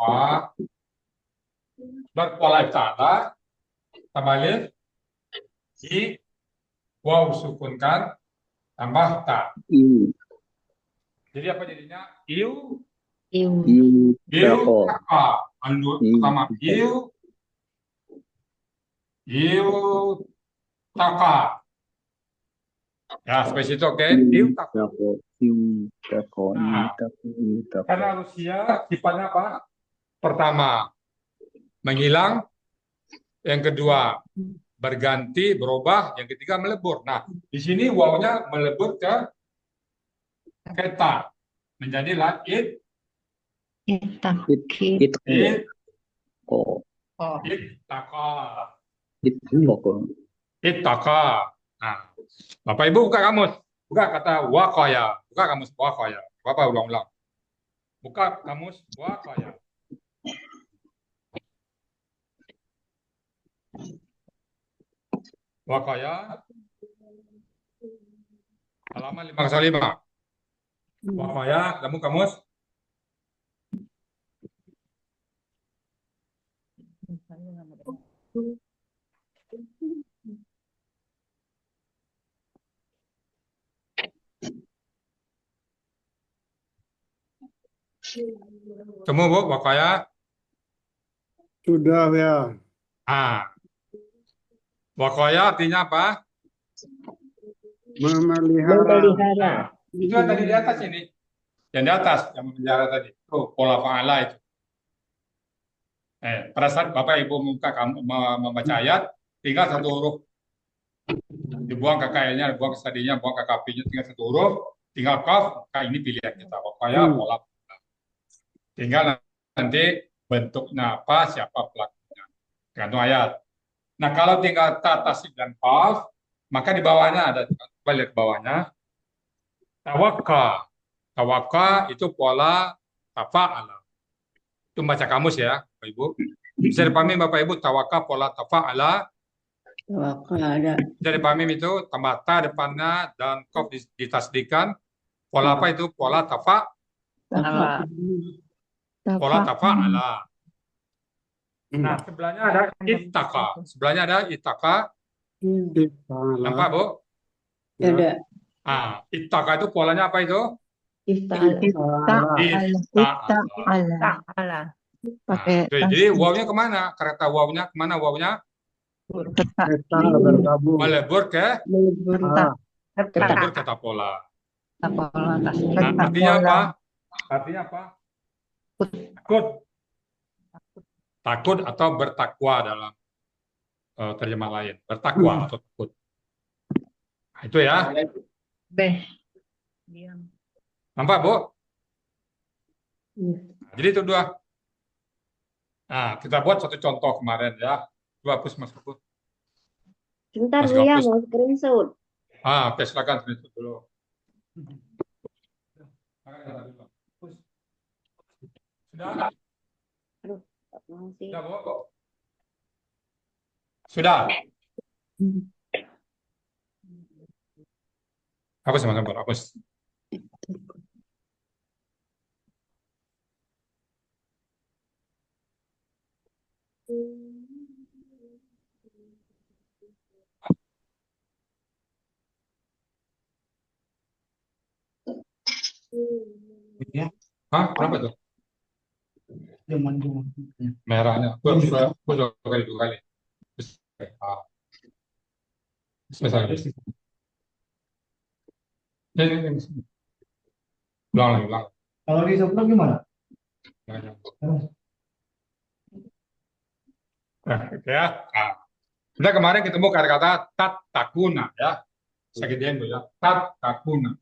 fa berpola iftalah tambah alif i waw sukunkan tambah ta. iu Jadi apa jadinya? Iu iu tako taka. Pertama iu taka. Ya, sampai situ oke. Iu taka. iu tako Nah, karena Rusia sifatnya apa? Pertama, menghilang. Yang kedua, berganti, berubah. Yang ketiga, melebur. Nah, di sini wawnya melebur ke ta. Menjadilah itako itaka. itako Itaka. Nah, Bapak Ibu buka kamus. Buka kata wakaya. Buka kamus wakaya. Bapak ulang-ulang. Buka kamus wakaya. Wakaya. Halaman 505. Wakaya, kamu kamus. Temu Bu, wakaya. Sudah ya. Ah, wakaya artinya apa? Memelihara. Itu yang tadi di atas ini. Yang di atas, yang memelihara tadi. Oh, pola fa'ala itu. Pada saat Bapak Ibu membaca ayat, tinggal satu huruf. Dibuang KKL-nya, dibuang sadinya, buang KKP-nya, tinggal satu huruf, tinggal kaf, maka ini pilihan kita. Wakaya, pola. Tinggal nanti bentuknya apa, siapa pelakunya. Tergantung ayat. Nah, kalau tinggal ta, tasik, dan kaf, maka di bawahnya ada, coba lihat bawahnya, tawakka. Tawakka itu pola tafa'ala. Itu baca kamus ya, Bapak Ibu. Bisa dipahami Bapak Ibu, tawakka pola tafa'ala. Bisa dipahami itu, tambah ta depannya dan kaf ditasdikan. Pola apa itu? Pola tafa'ala. Nah, sebelahnya ada ittaka. Sebelahnya ada ittaka. Nampak, Bu? Ada. Ah, ittaka itu polanya apa itu? Jadi wawnya kemana? Kata wawnya kemana wawnya? Melebur ke kata pola. Nah, artinya apa? Artinya apa? Takut atau bertakwa dalam terjemah lain. Bertakwa atau takut. Nah, itu ya. Nampak, Bu? Nah, jadi itu dua. Nah, kita buat satu contoh kemarin ya. Coba hapus Mas Kapur. Bentar Mas Bu ya, hapus. mau screenshot. Oke, silakan screenshot dulu. Sudah? Aduh, tak mau sih. Sudah, Bu? Sudah? Hapus, Mas Kapur, hapus. Hah? Kenapa tuh? Merahnya. Gua dua kali. Misalnya. Ini. Ulang lagi, ulang. Kalau di sebelah gimana? Nah, ya. Nah. Sudah kemarin ketemu kata-kata tat takuna ya. Saya gedein dulu ya. Tat takuna.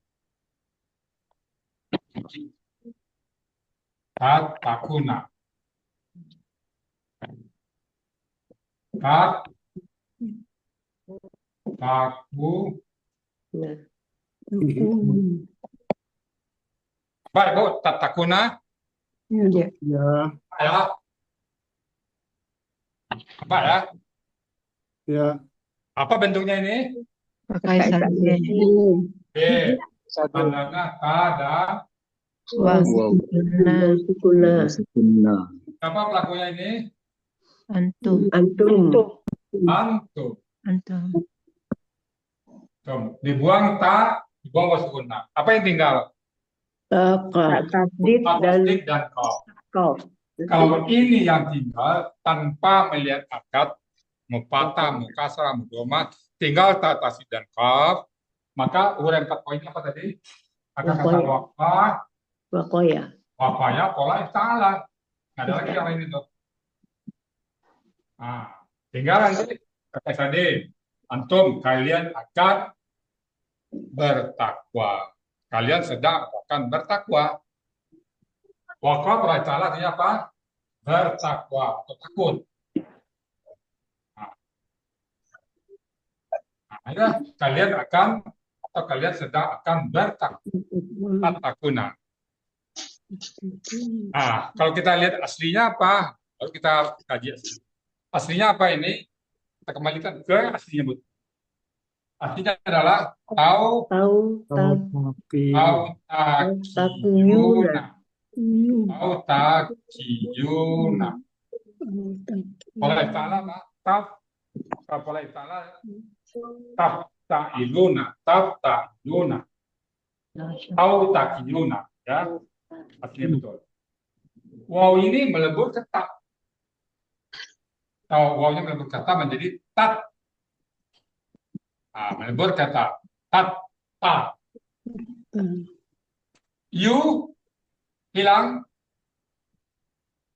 Tat takuna. Tat taku. Baik, Bu, tat takuna. Ya. Ya. Apa ya? Ya. Apa bentuknya ini? Pakai sarjana. B. Tandanya ta dan sukuna Siapa pelakunya ini? Antum. Antum. Antum. Antum. Dibuang ta, dibuang wasukuna. Apa yang tinggal? Tasdid dan Tasdik dan kaf. kau. Kalau ini yang tinggal tanpa melihat akad, mau patah, mau kasrah, mau doma, tinggal ta tasdik dan kaf, maka uraian 4 poinnya apa tadi? Ada kata Wakoya. waqaf, Wakoya. waqaya, pola salah. Nggak ada lagi yang lain itu. Nah, tinggal nanti kata tadi, antum kalian akan bertakwa. Kalian sedang akan bertakwa. Waqaf pola salah artinya apa? Bertakwa atau takut. Nah, kalian akan atau kalian sedang akan bertakuna. Nah, kalau kita lihat aslinya apa? Kalau kita kaji aslinya apa ini? Kita kembalikan ke aslinya, Bu. Aslinya adalah Tahu. takiyuna. Pola ta'ala, taf, pola ta'ala, ta'iluna, takiyuna, ya, artinya betul. Waw ini melebur ke ta. Wawnya melebur kata menjadi tat. Nah, melebur kata tat, ta. You hilang,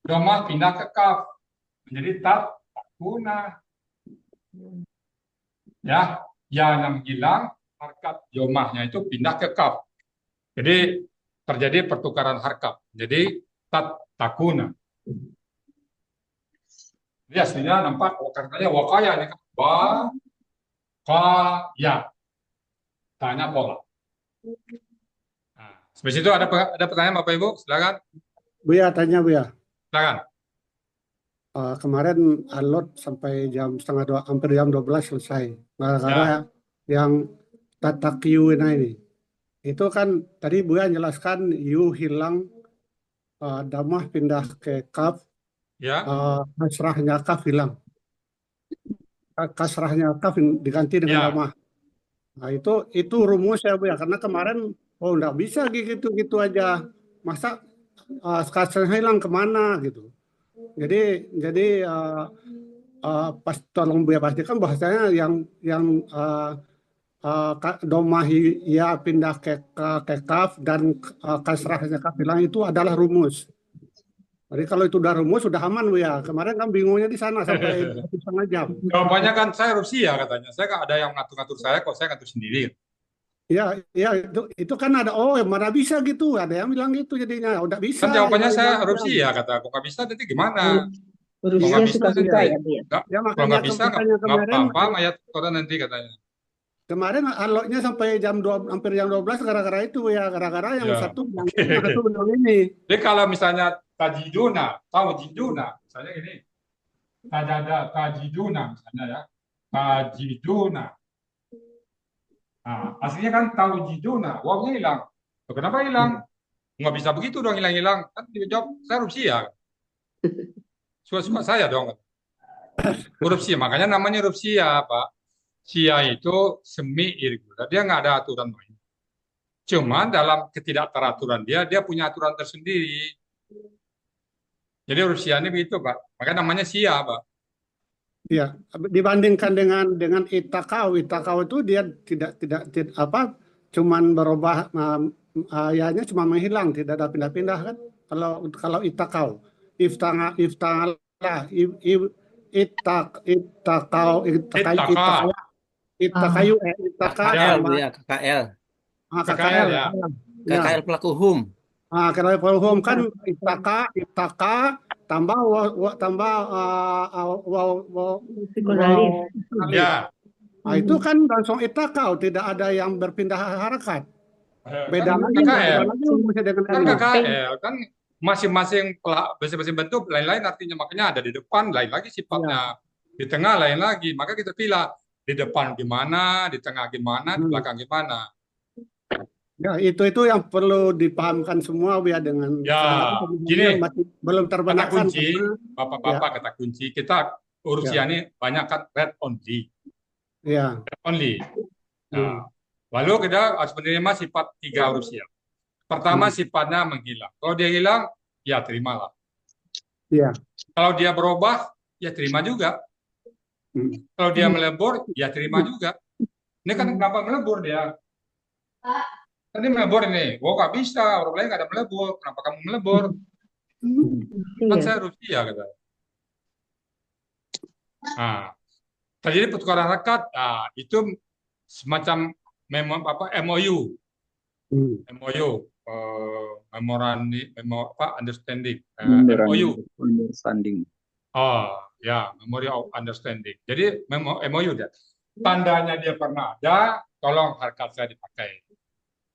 domah pindah ke kaf menjadi tat, takuna. Ya, yang hilang harkat domahnya itu pindah ke kaf. Jadi terjadi pertukaran harkat. Jadi tat, takuna. Jadi aslinya nampak katanya wakaya ini kan wakaya. Tanya pola. Nah, habis itu ada pertanyaan Bapak Ibu, silakan. Buya tanya Buya. Silakan. Kemarin alot sampai jam setengah dua, hampir jam 12 selesai. Gara-gara yang tatakiu ini. Itu kan tadi Buya jelaskan you hilang, damah pindah ke kaf, Ya. kasrahnya kaf hilang. Kasrahnya kaf diganti dengan Ya. damah. Nah itu rumus ya Buya, karena kemarin nggak bisa gitu aja. Masa kasrahnya hilang kemana gitu. Jadi pas tolong Buya pastikan bahasanya yang domah ya pindah ke kaf dan kasrahnya kaf hilang itu adalah rumus. Jadi kalau itu udah rumus sudah aman Buya. Kemarin kan bingungnya di sana sampai 1,5 jam. Jawabannya kan saya Rusia katanya. Saya kan ada yang ngatur-ngatur saya, kok saya ngatur sendiri. Ya itu kan ada mana bisa gitu, ada yang bilang gitu jadinya udah bisa. Kan jawabannya ya, saya ya, Rusia kata. Kok nggak bisa nanti gimana? Rusia suka-suka ya, Bu ya. Ya Kalau makanya nggak bisa nggak kemarin apa-apa ayat Quran nanti katanya. kemarin alotnya sampai hampir jam 12 gara-gara itu ya, gara-gara yang Ya, satu yang oke. satu belum ini. Jadi kalau misalnya tajiduna, misalnya ini tajiduna misalnya ya, tajiduna. Nah, aslinya kan tajiduna, wawnya hilang. Loh, kenapa hilang? Nggak bisa begitu dong hilang-hilang. Kan dia jawab, saya huruf Sia. Suka-suka saya dong. Huruf Sia, makanya namanya huruf Sia, Pak. Sia itu semi irregular, dia nggak ada aturan main. Cuma dalam ketidakteraturan dia punya aturan tersendiri. Jadi huruf Sia ini begitu, Pak. Makanya namanya Sia, Pak. Iya, dibandingkan dengan itakau itu dia tidak apa, cuman berubah ayahnya cuma menghilang, tidak ada pindah-pindah kan. Kalau itakau, iftangala, itakayu, KKL ya, KKL. KKL ya. KKL pelaku HUM. Kalau pelhum kan itaka tambah tambah Ya. Nah, itu kan langsung itakau, tidak ada yang berpindah harakat. Beda Kan lagi KKL. dengan Kan ini. KKL kan masing-masing bentuk lain-lain artinya, makanya ada di depan lain lagi sifatnya, di tengah lain lagi, maka kita pilih di depan gimana, di tengah gimana, di belakang gimana. Ya, itu yang perlu dipahamkan semua ya dengan Ya, sebenarnya pemahaman gini, yang masih belum kata terbenarkan kunci, karena ya, Bapak-bapak, kata kunci, kita Rusia ya, ini banyak kan red only. ya. Red only. Hmm, Nah, lalu kita harus menerima sifat tiga Rusia. Pertama, hmm, sifatnya menghilang. Kalau dia hilang, ya terimalah. ya. Kalau dia berubah, ya terima juga. Hmm, Kalau dia melebur, ya terima juga. Ini kan kenapa melebur dia? Tadi melebur ini. Oh, nggak bisa. Orang lain nggak ada melebur. Kenapa kamu melebur? Kan Iya. saya Rusia, kata. Nah, terjadi pertukaran harkat. Nah, itu semacam MOU. hmm, MOU. Understanding. MOU. Memorandum of Understanding. Oh, ya, Memory of Understanding. Jadi MOU dia. Tandanya dia pernah ada, tolong harkat saya dipakai.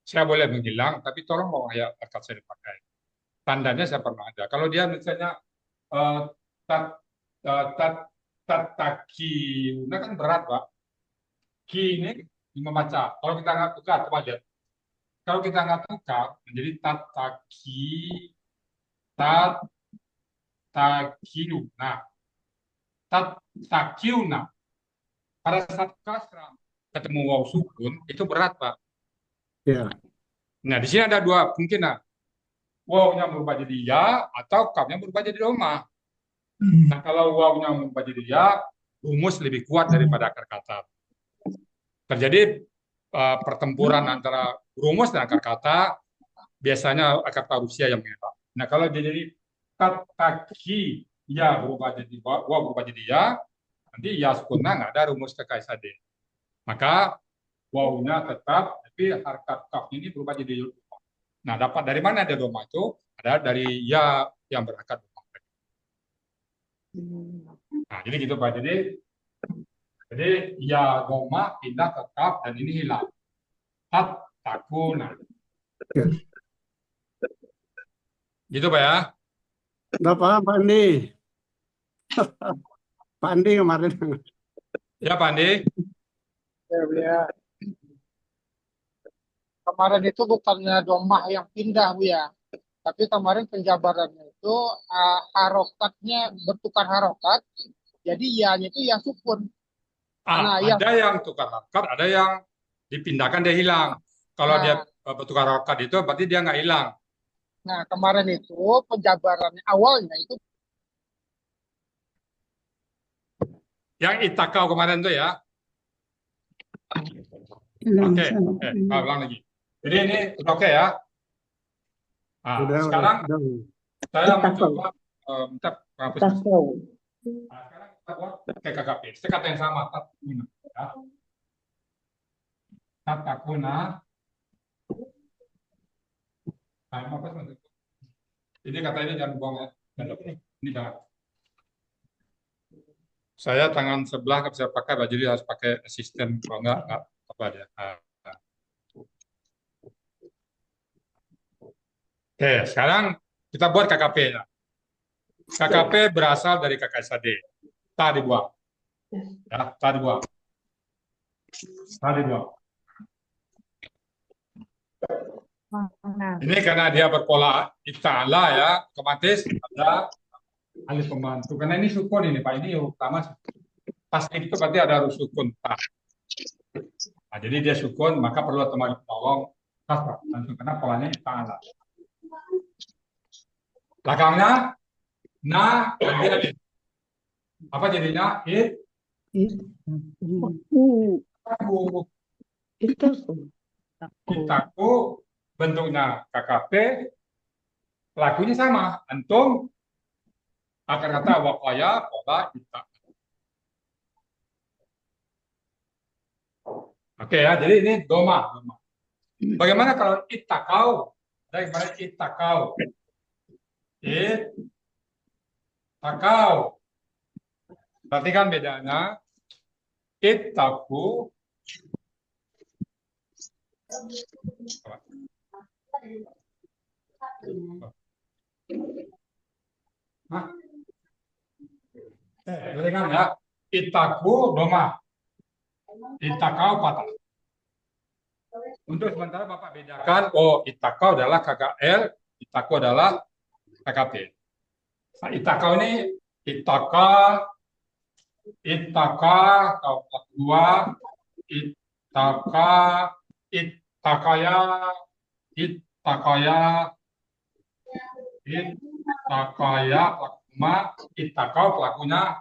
Saya boleh menghilang, tapi tolong bawa harkat saya dipakai. Tandanya saya pernah ada. Kalau dia misalnya eh, tat eh, tat tataki, nah kan berat, Pak. Ki ini membaca. Kalau kita nggak tukar, coba lihat. Kalau kita nggak tukar, menjadi tataki, tatakiuna, tatakiuna. Pada saat kasrah ketemu waw sukun itu berat, Pak. ya. Nah, di sini ada dua kemungkinan. Wawnya berubah jadi ya atau kafnya berubah jadi doma. Nah, kalau wawnya berubah jadi ya, rumus lebih kuat daripada akar kata. Terjadi pertempuran antara rumus dan akar kata, biasanya akar kata Rusia yang mengelak. Nah, kalau dia jadi kaki ya berubah jadi waw berubah jadi ya, nanti ya sukunnya nggak ada rumus KKSAD. Maka wawunya tetap, tapi harkat kaf ini berubah jadi doma. Nah, dapat dari mana ada doma itu? Ada dari ya yang berharkat doma. Nah, jadi gitu Pak. Jadi ya doma pindah ke kaf dan ini hilang. Tat takuna. Ya. Gitu Pak ya. Udah paham Pak Andi? Pak Andi kemarin. Ya Pak Andi. Ya. Kemarin itu bukannya domah yang pindah, Bu ya. Tapi kemarin penjabarannya itu harokatnya bertukar harokat. Jadi ya-nya itu ya sukun. Nah, yang Ada yang tukar harkat, ada yang dipindahkan dia hilang. Kalau dia nah, bertukar harkat itu berarti dia nggak hilang. nah kemarin itu penjabarannya awalnya itu Yang itakau kemarin tuh ya. Oke, ulang lagi. Jadi ini udah oke ya. Nah, Udah, sekarang udah. saya Itakau. mencoba minta penghapus. Takau. Nah, sekarang kita buat KKP. Kita kata yang sama, tatkuna. Ya. Tatkuna. Nah, apa sih? Ini kata ini jangan buang ya. Ini jangan. Saya tangan sebelah nggak bisa pakai, jadi harus pakai asisten. Kalau nggak apa dia. Nah. Oke, sekarang kita buat KKP-nya. KKP berasal dari KKSAD. Ta dibuang. Ya, ta dibuang. Ta dibuang. Ini karena dia berpola ita'ala ya, otomatis ada alif pembantu. Karena ini sukun ini Pak, ini utama pasti itu berarti ada harus sukun ta. Nah, jadi dia sukun, maka perlu otomatis tolong kasrah. Karena polanya ita'ala. Belakangnya na ganti alif. Apa jadinya? Itaku. Itaku bentuknya KKP, lakunya sama. Antum akan kata wakaya pola ita. Oke ya, jadi ini doma. Bagaimana kalau itakau? Ada yang mana itakau? Itakau. Perhatikan bedanya. Itaku. Hah? Perhatikan ya. Itaku doma. Itakau patah. Untuk sementara Bapak bedakan, oh Itakau adalah KKL, Itako adalah KKP. Nah, Itakau ini Itaka, kalau kelas 2, Itaka, Itakaya, Itakaya, Itakaya pelaku Itakau pelakunya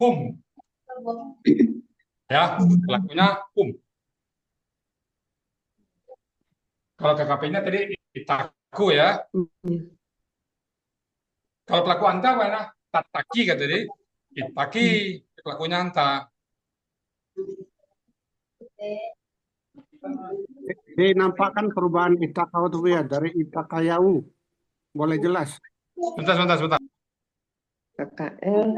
hum. Ya, pelakunya hum. Kalau KKP-nya tadi Itaku ya. Kalau pelaku anta mana? Tataki kata tadi. Itaki pelakunya anta. Dinampakkan perubahan Itakau tuh ya dari Itakayau. Boleh jelas. Sebentar. KKL.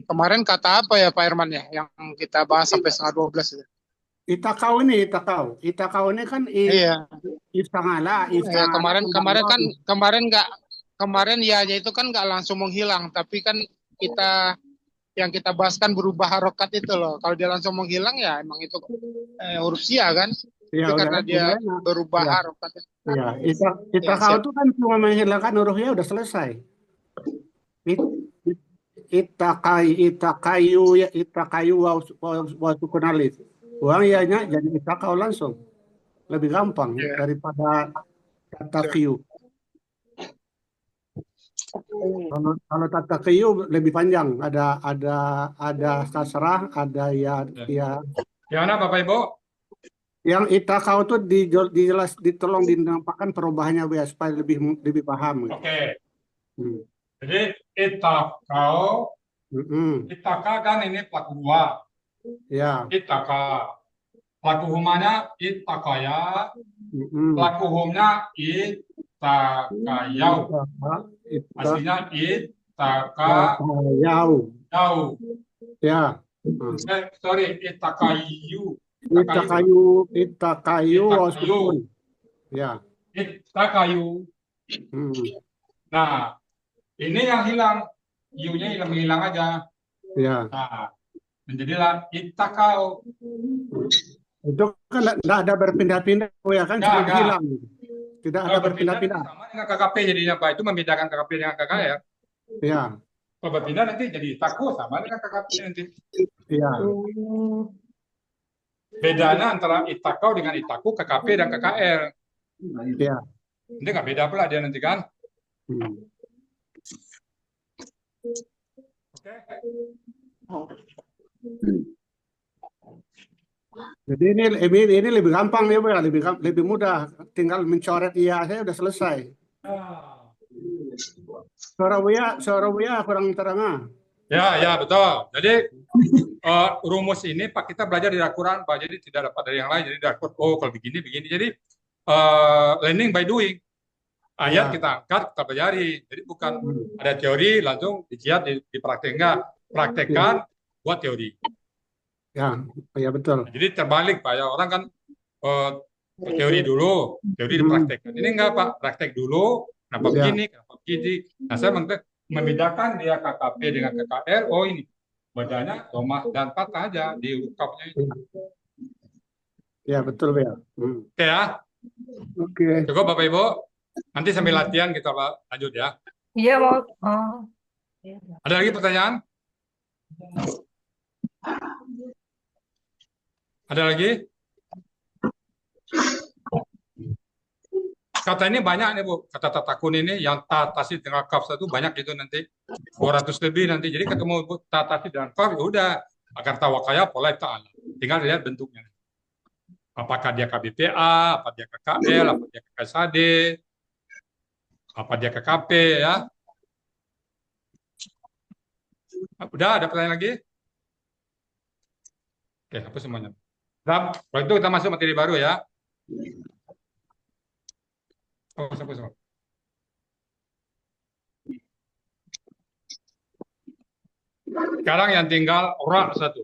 Kemarin kata apa ya Pak Herman ya yang kita bahas sampai setengah 12 itu? Itakau ini Itakau. Itakau ini kan Iya. Ifsangala, Ya, kemarin ya itu kan nggak langsung menghilang, tapi kan yang kita bahas kan berubah harokat itu loh. Kalau dia langsung menghilang ya emang itu huruf sia kan? Ya, Itu karena dia berubah ya. harokat. Ya, Itakau itu kan cuma menghilangkan hurufnya udah selesai. Itakayu ya Itakayu wa sukun alif. Uang ianya jadi Itakau langsung. Lebih gampang daripada Tatakiyu. Kalau Tatakiyu lebih panjang, ada kasrah, ada ya. Gimana Bapak Ibu? Yang Itakau itu ditolong dinampakkan perubahannya biar supaya lebih paham. Oke. Jadi Itakau, Itaka kan ini pelaku 2. Ya. Itaka. Pelaku humanya Itakaya. Pelaku humnya Itakayau. Aslinya Itakayau. Ya. Sorry, Itakayu. Itakayu wasukun. Ya. Itakayu. Nah, ini yang hilang. U-nya hilang aja. Ya. Nah, menjadilah Itakau. Itu kan tidak ada berpindah-pindah, ya kan? Cuma hilang. Tidak ada berpindah-pindah. Sama dengan KKP jadinya Pak. Itu membedakan KKP dengan KKR. Ya. Kalau berpindah nanti jadi Itaku sama dengan KKP nanti. Ya. Bedanya antara Itakau dengan Itaku, KKP dan KKR. Ya. Ini nggak beda pula dia nanti kan? Oke. Jadi ini lebih gampang nih, ya, lebih mudah. Tinggal mencoret iya saya udah selesai. Suara Buya kurang terang. Ya betul. Jadi rumus ini Pak kita belajar di Al-Quran Pak. Jadi tidak dapat dari yang lain. Jadi dapat kalau begini. Jadi learning by doing. Ayat kita angkat, kita pelajari. Jadi bukan ada teori langsung dijiat dipraktekkan, buat teori. Ya betul. Jadi terbalik Pak ya, orang kan teori dulu, teori dipraktekkan. Ini enggak Pak, praktek dulu, kenapa begini. Nah saya membedakan dia KKP dengan KKR. Oh ini badannya domah dan patah aja di ukapnya itu. Ya betul ya. Oke ya. Oke. Cukup Bapak Ibu. Nanti sambil latihan kita lanjut ya. Iya mau. Ada lagi pertanyaan? Ada lagi? Kata ini banyak nih Bu, kata tatakun ini yang tatasi dengan kaf satu banyak itu nanti 200 lebih nanti. Jadi ketemu Bu tatasi dengan kaf ya udah akan tawakaya pola ta'ala. Tinggal lihat bentuknya. Apakah dia KBPA, apa dia KKL, apa dia KKSAD, apa dia KKP ya. Udah ada pertanyaan lagi? Oke, hapus semuanya. Nah, kalau itu kita masuk materi baru ya. Hapus. Sekarang yang tinggal ra satu.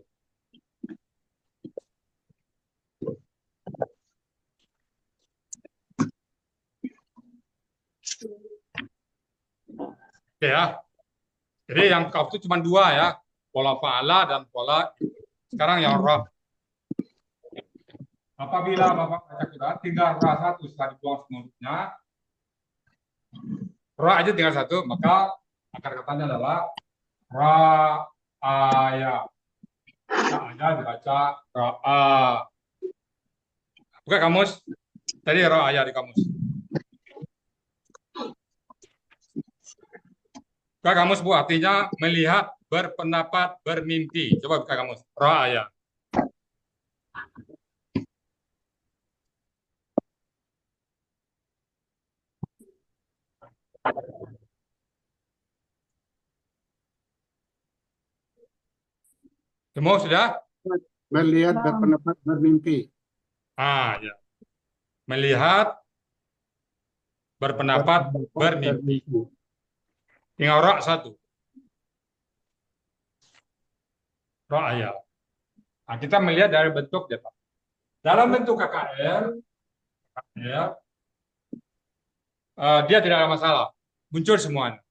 Oke ya. Jadi yang kaf itu cuma dua ya, pola fa'ala dan pola. Sekarang yang ra. Apabila Bapak baca Quran, tinggal ra satu setelah dibuang semuanya, ra aja tinggal satu, maka akar katanya adalah ra aya. Ra aja dibaca ra a. Buka kamus. Tadi ra aya di kamus. Buka kamus Bu, artinya melihat, berpendapat, bermimpi. Coba buka kamus. Ra aya. Semua sudah? Melihat, berpendapat, bermimpi. Ya. Melihat, berpendapat, bermimpi. Tinggal ra satu. Ra aya. Nah, kita melihat dari bentuk ya, Pak. Dalam bentuk KKR, dia tidak ada masalah. Muncul semuanya.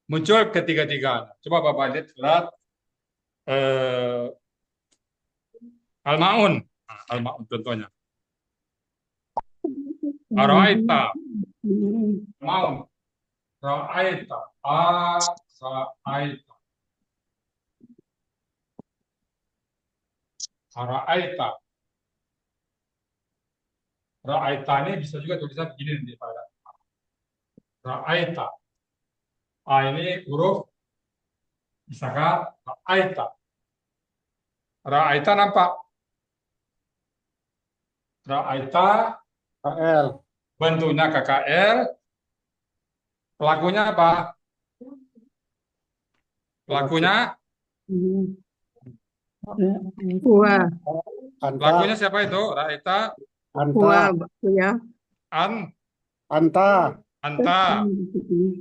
Muncul ketiga-tiga. Coba Bapak lihat surat Al-Ma'un. Al-Ma'un contohnya. Araita. Ma'un. Ra'aita. Ra'aita. Ra'aita. Ra'aita ini bisa juga tulisan begini nanti pada. Ra'aita. Ini huruf misalkan Ra'aita. Ra'aita nampak. Ra'aita KL. bentuknya KKL. Pelakunya apa? Pelakunya? Wa, Anta. Pelakunya siapa itu? Ra'aita. wa, Anta. ya. Anta. Anta.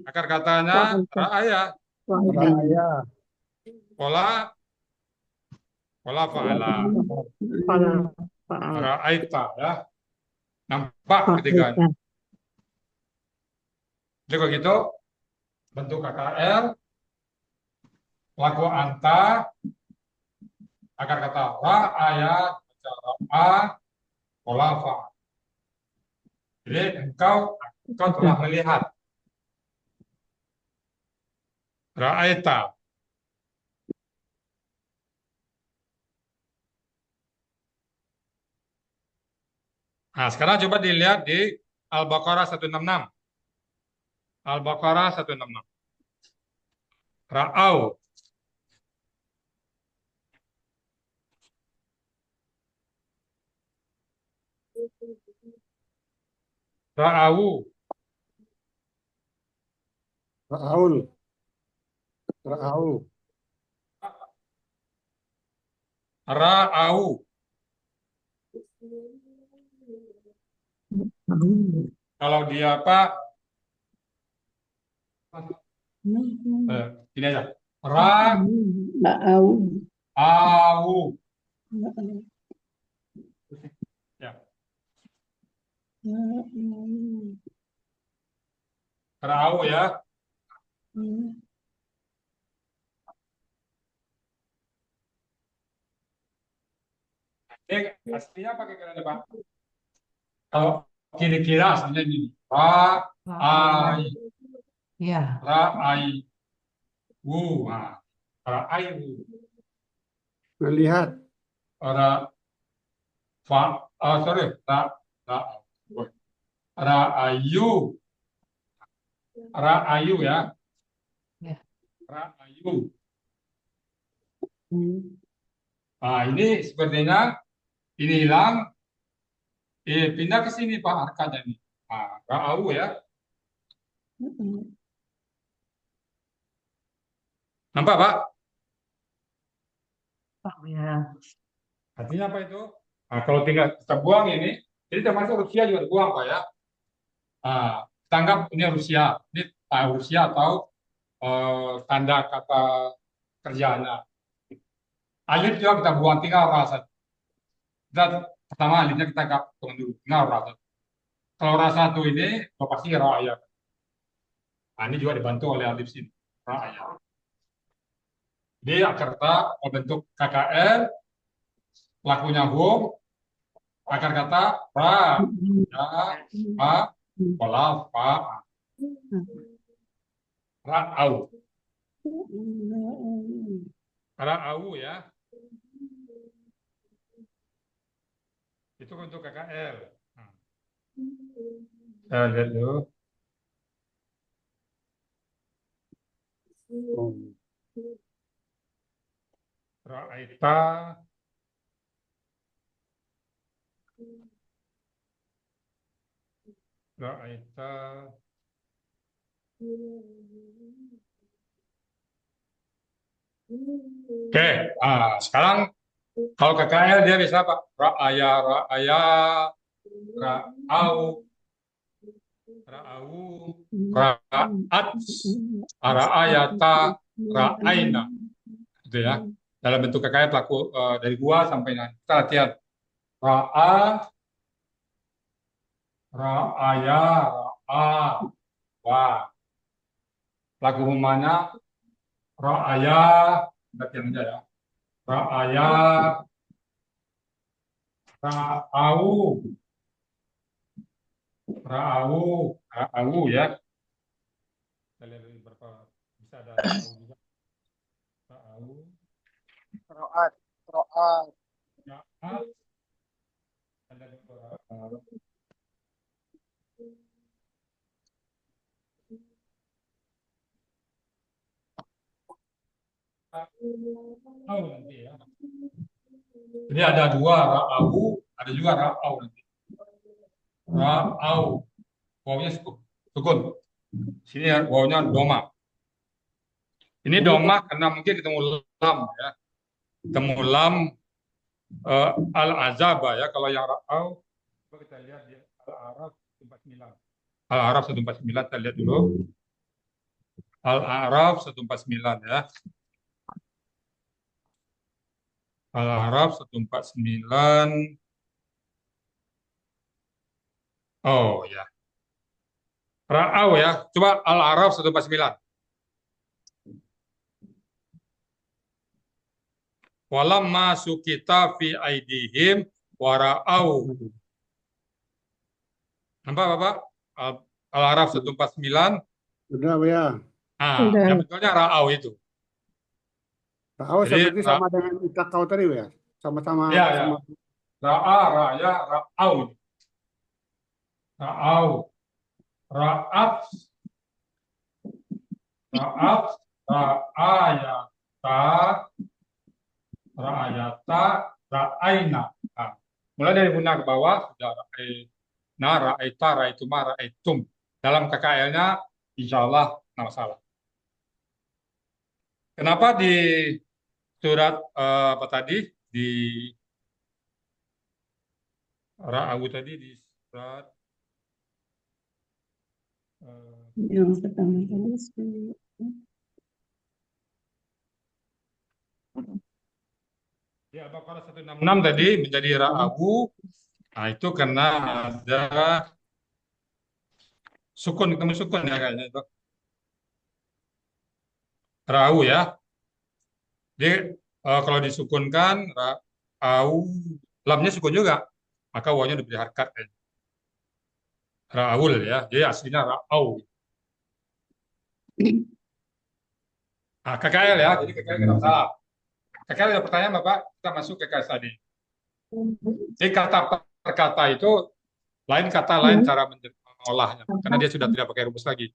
Akar katanya ra'aya. Raya. Pola fa'ala. Pala, pala. Ra'aita ya. Nampak ketiganya. Jadi kalau gitu bentuk KKL, pelaku anta, akar kata ra'aya, baca ra'a, pola fa'ala. Jadi engkau telah melihat. Ra'aita. Nah, sekarang coba dilihat di Al-Baqarah 166. Al-Baqarah 166. Ra'au. Ra'au. Raul. Raul. Ra'au. Kalau dia apa? Ini aja. Ra'au. Ya. Ra'au ya. Aslinya pakai kira Pak. Kalau kira-kira aslinya ini. Ra'ai. Ya. Ra'ai. Ra'ai. Melihat. Sorry. Ra'ayu. Ra'ayu ya. Ya. Ra'ayu. Ini sepertinya ini hilang. Pindah ke sini Pak arkanya ini. Ra'au ya. Nampak Pak? Ya. Artinya apa itu? Kalau tinggal kita buang ini, jadi termasuk Rusia juga dibuang Pak ya. Kita anggap ini Rusia. Ini Rusia atau tanda kata kerjanya. Alif juga kita buang, tinggal rasa. Kita pertama alifnya kita anggap tunggu dulu, tinggal rasa. Kalau rasa satu ini, pasti ra ya. Ini juga dibantu oleh alif sini. Rakyat. Jadi akar kata membentuk KKL, pelakunya hum, akar kata ra, ya, pa, pola, pa, ra'au. Ra'au ya. Itu untuk KKL. Nah, saya lihat dulu. Oh. Ra'aita, ra'aita, oke. Sekarang kalau KKL dia bisa apa? Ra'aya, ra'aya, ra'au, ra'au, ra'at, ra'ayata, ra'aina. Gitu ya. Dalam bentuk KKL pelaku dari gua sampai nanti. Kita latihan. Ra'a, ra'aya, ra'a, wa. Pelaku humana ra'aya, latihan aja ya. Ra'aya, ra'au, ra'au, ra'au ya. Kita lihat dulu berapa bisa ada ra'au juga. Ra'au, Ro'at, ro'at. ra'at, ada juga ra'au. Ra'au nanti ya. Jadi ada dua ra'au, ada juga ra'au nanti. Ra'au, wawunya sukun. Sini wawunya doma. Ini doma karena mungkin ketemu lam ya. Ketemu lam al-azaba ya. Kalau yang ra'au, coba kita lihat di Al-A'raf 149. Al-A'raf 149 kita lihat dulu. Al-A'raf 149 ya. Al-A'raf 149. Oh ya. Ra'au ya. Coba Al-A'raf 149. Walamma sukita fi aidihim wara'au. Nampak Bapak? Al-A'raf 149. Udah ya. Udah. Yang betulnya ra'au itu. Tahu Jadi, seperti sama dengan itakau tadi ya. Sama-sama. Ya, ya. sama. Ra'a, ra'ya, ra'au. Ra'au. Ra'at. Ra'at. Ra'ayata. Ra'ayata. Ra'aina. Nah, mulai dari bunda ke bawah, sudah ra'aina, ra'aita, ra'aituma, ra'aitum. Dalam KKL-nya, insya Allah, nggak masalah. Kenapa di surat apa tadi? Di Ra'au tadi, di surat Yang pertama kali ya, Al-Baqarah 166 tadi menjadi ra'au. Nah, itu karena ada sukun, ketemu sukun ya kayaknya itu. Ra'au ya. Jadi kalau disukunkan ra'au, lamnya sukun juga, maka wawunya diberi harkat. Ra'aul ya. Jadi aslinya ra'au. Nah, KKL ya. Jadi KKL kita salah. KKL ada pertanyaan Bapak, kita masuk ke KKL tadi. Jadi kata per kata itu lain kata lain cara mengolahnya, karena dia sudah tidak pakai rumus lagi.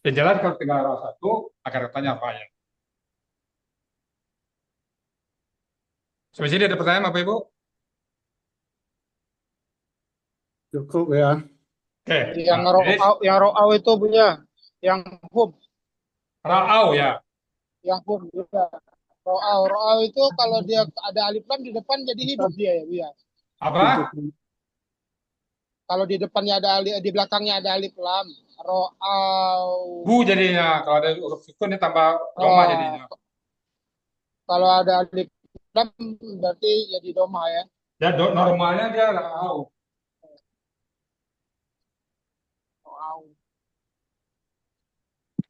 Yang jelas kalau tinggal ra satu, akar katanya apa ya? Sampai sini ada pertanyaan Bapak Ibu? Cukup ya. Oke. Yang Nah, jadi ro'au itu punya, yang hum, ra'au ya. yang hum juga. Ro'au itu kalau dia ada alif lam di depan jadi hidup dia ya, Bu ya. Apa? Kalau di depannya ada alif, di belakangnya ada alif lam, ro'au. Bu jadinya. Kalau ada huruf sukun ini tambah doma jadinya. Kalau ada alif lam berarti jadi doma ya. Ya normalnya dia ra'au. Ro'au.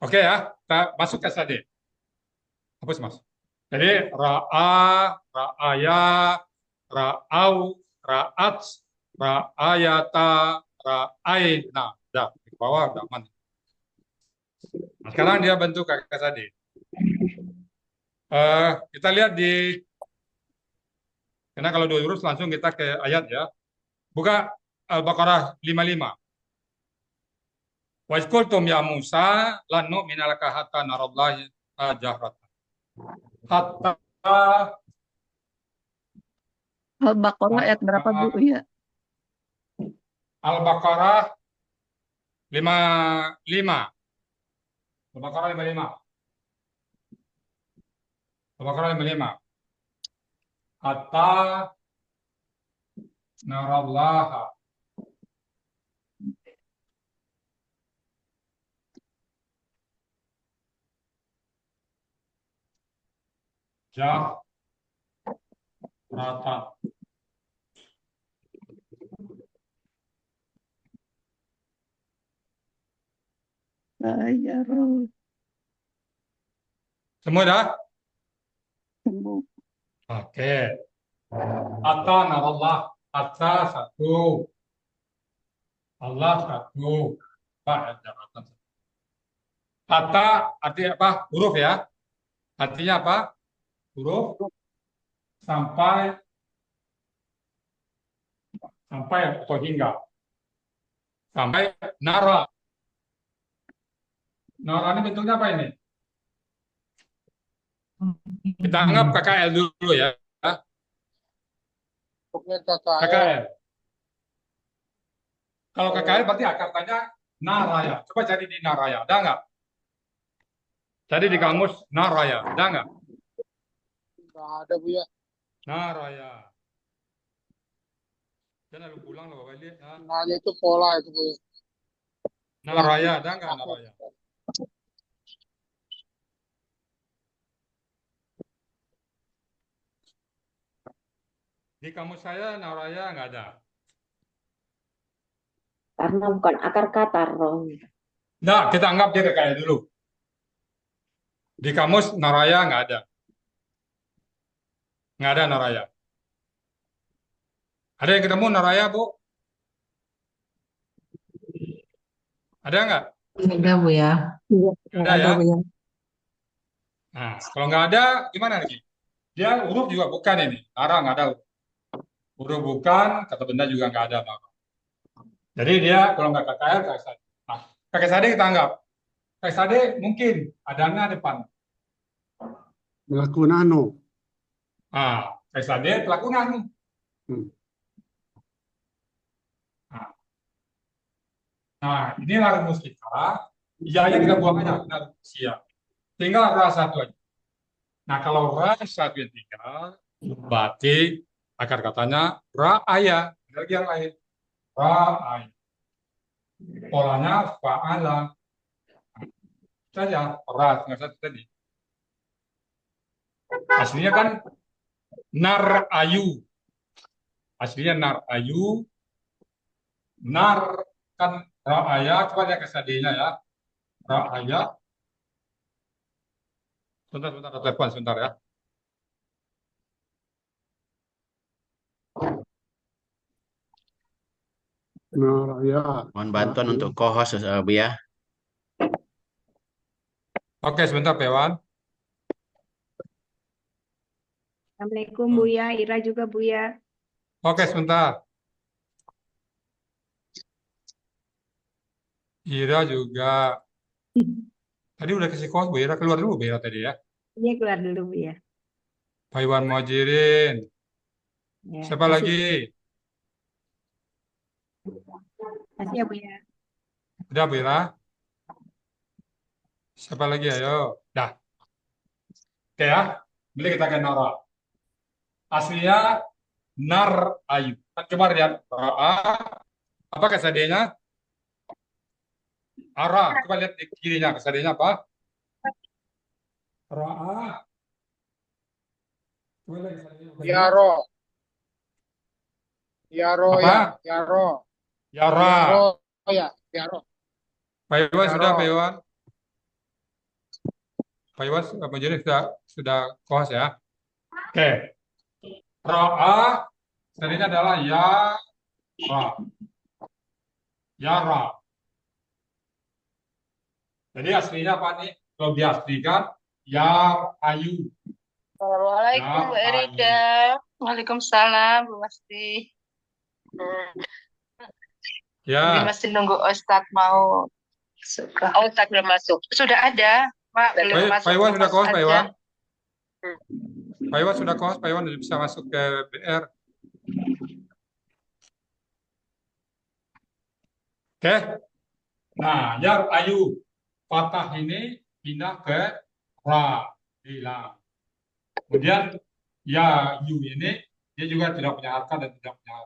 Oke ya, kita masuk ke tadi. Hapus Mas. Jadi ra'a, ra'aya, ra'au, ra'at, ra'ayata, ra'aina. Udah, di bawah udah aman. Nah, sekarang dia bentuk kakak tadi. Kita lihat karena kalau dua huruf langsung kita ke ayat ya. Buka Al-Baqarah 55. Wajkultum ya Musa lan nu'mina laka hatta narallahi jahratan. Hatta Al-Baqarah ayat berapa Bu? Ya. Al-Baqarah 55. Al-Baqarah 55. Al-Baqarah 55. Hatta narallaha. Jahratan. Ya Roh. Semua dah? Sembuh. Oke. Hatta narallah. Hatta satu. Allah satu. Jahratan. Hatta artinya apa? Huruf ya. Artinya apa? Huruf sampai atau hingga. Sampai nara. Nara ini bentuknya apa ini? Kita anggap KKL dulu ya. Bentuknya KKL. KKL. Kalau KKL berarti akar katanya naraya. Coba cari di naraya. Ada nggak? Cari di kamus naraya. Ada nggak? Nggak ada Bu ya. Naraya. Jangan lu pulang lo Bapak lihat. Nah, itu pola itu Bu. Naraya. Ada nggak naraya? Di kamus saya naraya nggak ada. Karena bukan akar kata roh. Nah, kita anggap dia KKL dulu. Di kamus naraya nggak ada. Nggak ada naraya. Ada yang ketemu naraya, Bu? Ada nggak? Ada Bu ya. Iya, Ada ya? Bu ya. Nah, kalau nggak ada, gimana lagi? Dia huruf juga bukan ini. Nara nggak ada. Huruf bukan, kata benda juga nggak ada. Jadi dia kalau nggak KKL, KSAD. Nah, KSAD kita anggap. KSAD mungkin adanya depan. Melaku nano. Nah, KSAD pelaku nanu. Nah, inilah rumus kita. Iya, kita buang aja. Kita siap. Tinggal ra satu aja. Nah, kalau ra satu yang tinggal, berarti akar katanya ra'aya. Ada lagi yang lain. Ra'aya. Polanya fa'ala. Saja, ra tinggal satu tadi. Aslinya kan narayu. Aslinya narayu. Nar kan ra'aya. Coba lihat kesadinya ya. Ra'aya. Sebentar, ada telepon sebentar ya. Naraya. Mohon bantuan untuk co-host Bu ya. Oke, sebentar Pak Iwan. Assalamualaikum Bu ya, Ira juga Bu ya. Oke, sebentar. Ira juga. Tadi udah kasih kos, Bu Ira. Keluar dulu, Bu Ira tadi ya. Ini keluar dulu Bu ya. Pak Iwan Muhajirin. Ya, Siapa kasih. lagi? Kasih ya Bu ya. Udah, Bu Ira. Siapa lagi? Ayo. Dah. Oke ya. Beli kita ke Nara. Aslinya nar ayu. Coba lihat. Apa kesadianya? Ara. Coba lihat di kirinya. Kesadianya apa? Ra'a. Coba lihat kesadianya. Yaro. Yaro Apa? ya. Yaro. Yara. Yaro ya. Yaro. Pak Iwan Yaro. sudah, Pak Iwan. Pak Iwan, Majelis sudah kohos ya. Oke. Ra'a tadinya adalah ya ra. Ya ra. Jadi aslinya apa nih? Kalau diaslikan ya ayu. Assalamualaikum Ya Bu ayu. Erida. Waalaikumsalam Bu Masti. Ini Ya. masih nunggu Ustadz mau suka. Oh, Ustadz belum masuk. Sudah ada, Pak. Belum masuk. Pak Iwan sudah kohos, Pak aja. Iwan. Pak Iwan sudah kohos, Pak Iwan sudah bisa masuk ke BR. Oke. Nah, ya ayu. Fathah ini pindah ke ra. Hilang. Kemudian ya yu ini dia juga tidak punya harkat dan tidak punya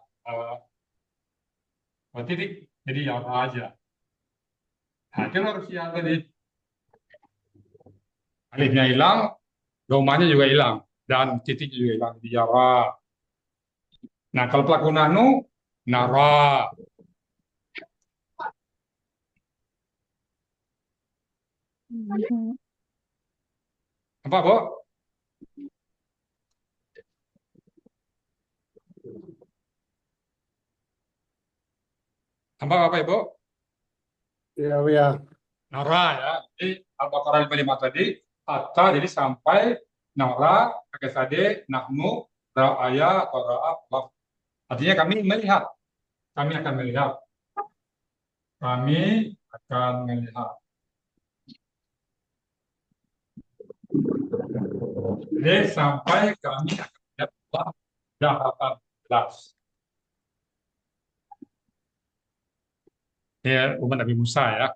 titik. Jadi ya ra aja. Nah, itu harus ya tadi. Alifnya hilang, domanya juga hilang, dan titiknya juga hilang. Jadi ya ra. Nah, kalau pelaku nahnu, nara. Apa, Bu? Apa, Ibu? Ya, ya. Nara ya. Jadi Al-Baqarah 55 tadi, hatta jadi sampai nara, pakai sade, nahnu, ra'aya, atau ra'af. Artinya kami melihat. Kami akan melihat. Kami akan melihat. Jadi sampai kami akan melihat Allah dahatan jelas. Ya, umat Nabi Musa ya.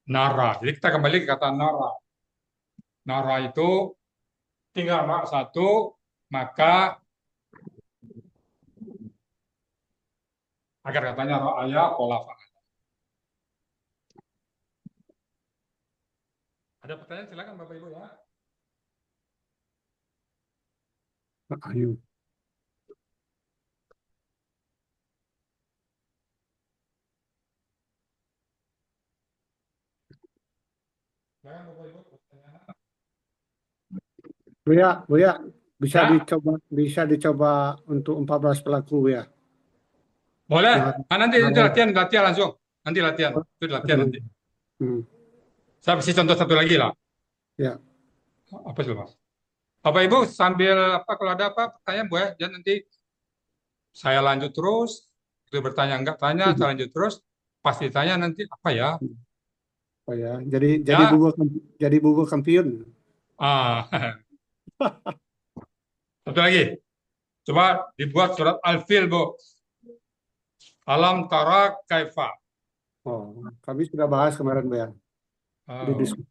Nara. Jadi kita kembali ke kata nara. Nara itu tinggal mak satu, maka agar katanya ra'aya pola fa'ala. Ada pertanyaan silakan Bapak Ibu ya. Ayu. Silakan Bapak Ibu pertanyaan. Bu ya, bisa Ya. bisa dicoba untuk 14 pelaku ya. Boleh. Nah, Nanti itu latihan langsung. Nanti latihan. Itu latihan nanti. Hmm. Saya kasih contoh satu lagi lah. Ya. Apa sih, Mas? Bapak Ibu sambil kalau ada apa pertanyaan Bu ya, dan nanti saya lanjut terus. Itu bertanya enggak tanya, saya lanjut terus. Pasti tanya nanti apa ya? Oh ya, jadi Ya. buku kampiun. Ah. Satu lagi. Coba dibuat surat Al-Fil, Bu. Alam tara kaifa. Oh, kami sudah bahas kemarin, Bu ya. Di Oh. diskusi.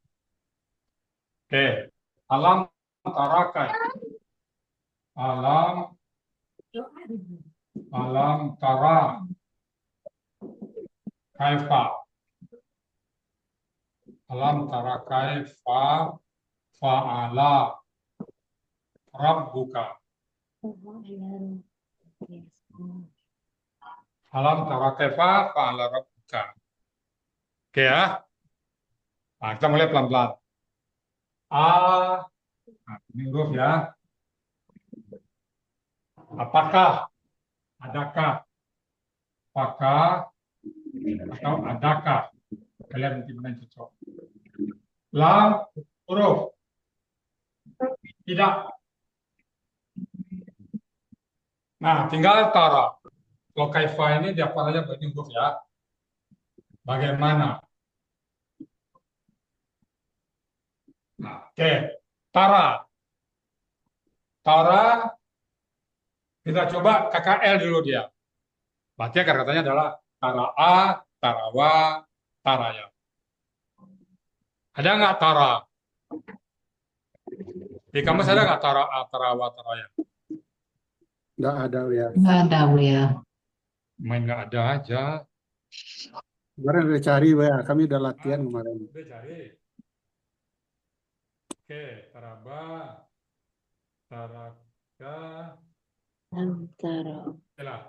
Oke. Alam tara kaifa. Alam tara kaifa. Alam tara kaifa fa'ala rabbuka. Alam tara kaifa fa'ala rabbuka. Oke ya. Nah, kita mulai pelan-pelan. Nah, ini huruf ya. Apakah, adakah, apakah, atau adakah. Kalian nanti mana yang cocok. Lam, huruf. Tidak. Nah, tinggal tara. Kalau kaifa ini diapalannya banyak huruf ya. Bagaimana? Nah, oke. Tara. Tara, kita coba KKL dulu dia. Berarti katanya adalah tara'a, tarawa, taraya. Ada nggak tara? Di kamu ada nggak tara'a, tarawa, taraya? Nggak ada, Bu ya. Nggak ada, Bu ya. Main nggak ada aja. Kemarin udah cari, Bu ya. Kami udah latihan kemarin. Udah cari. Oke, taraba, taraka,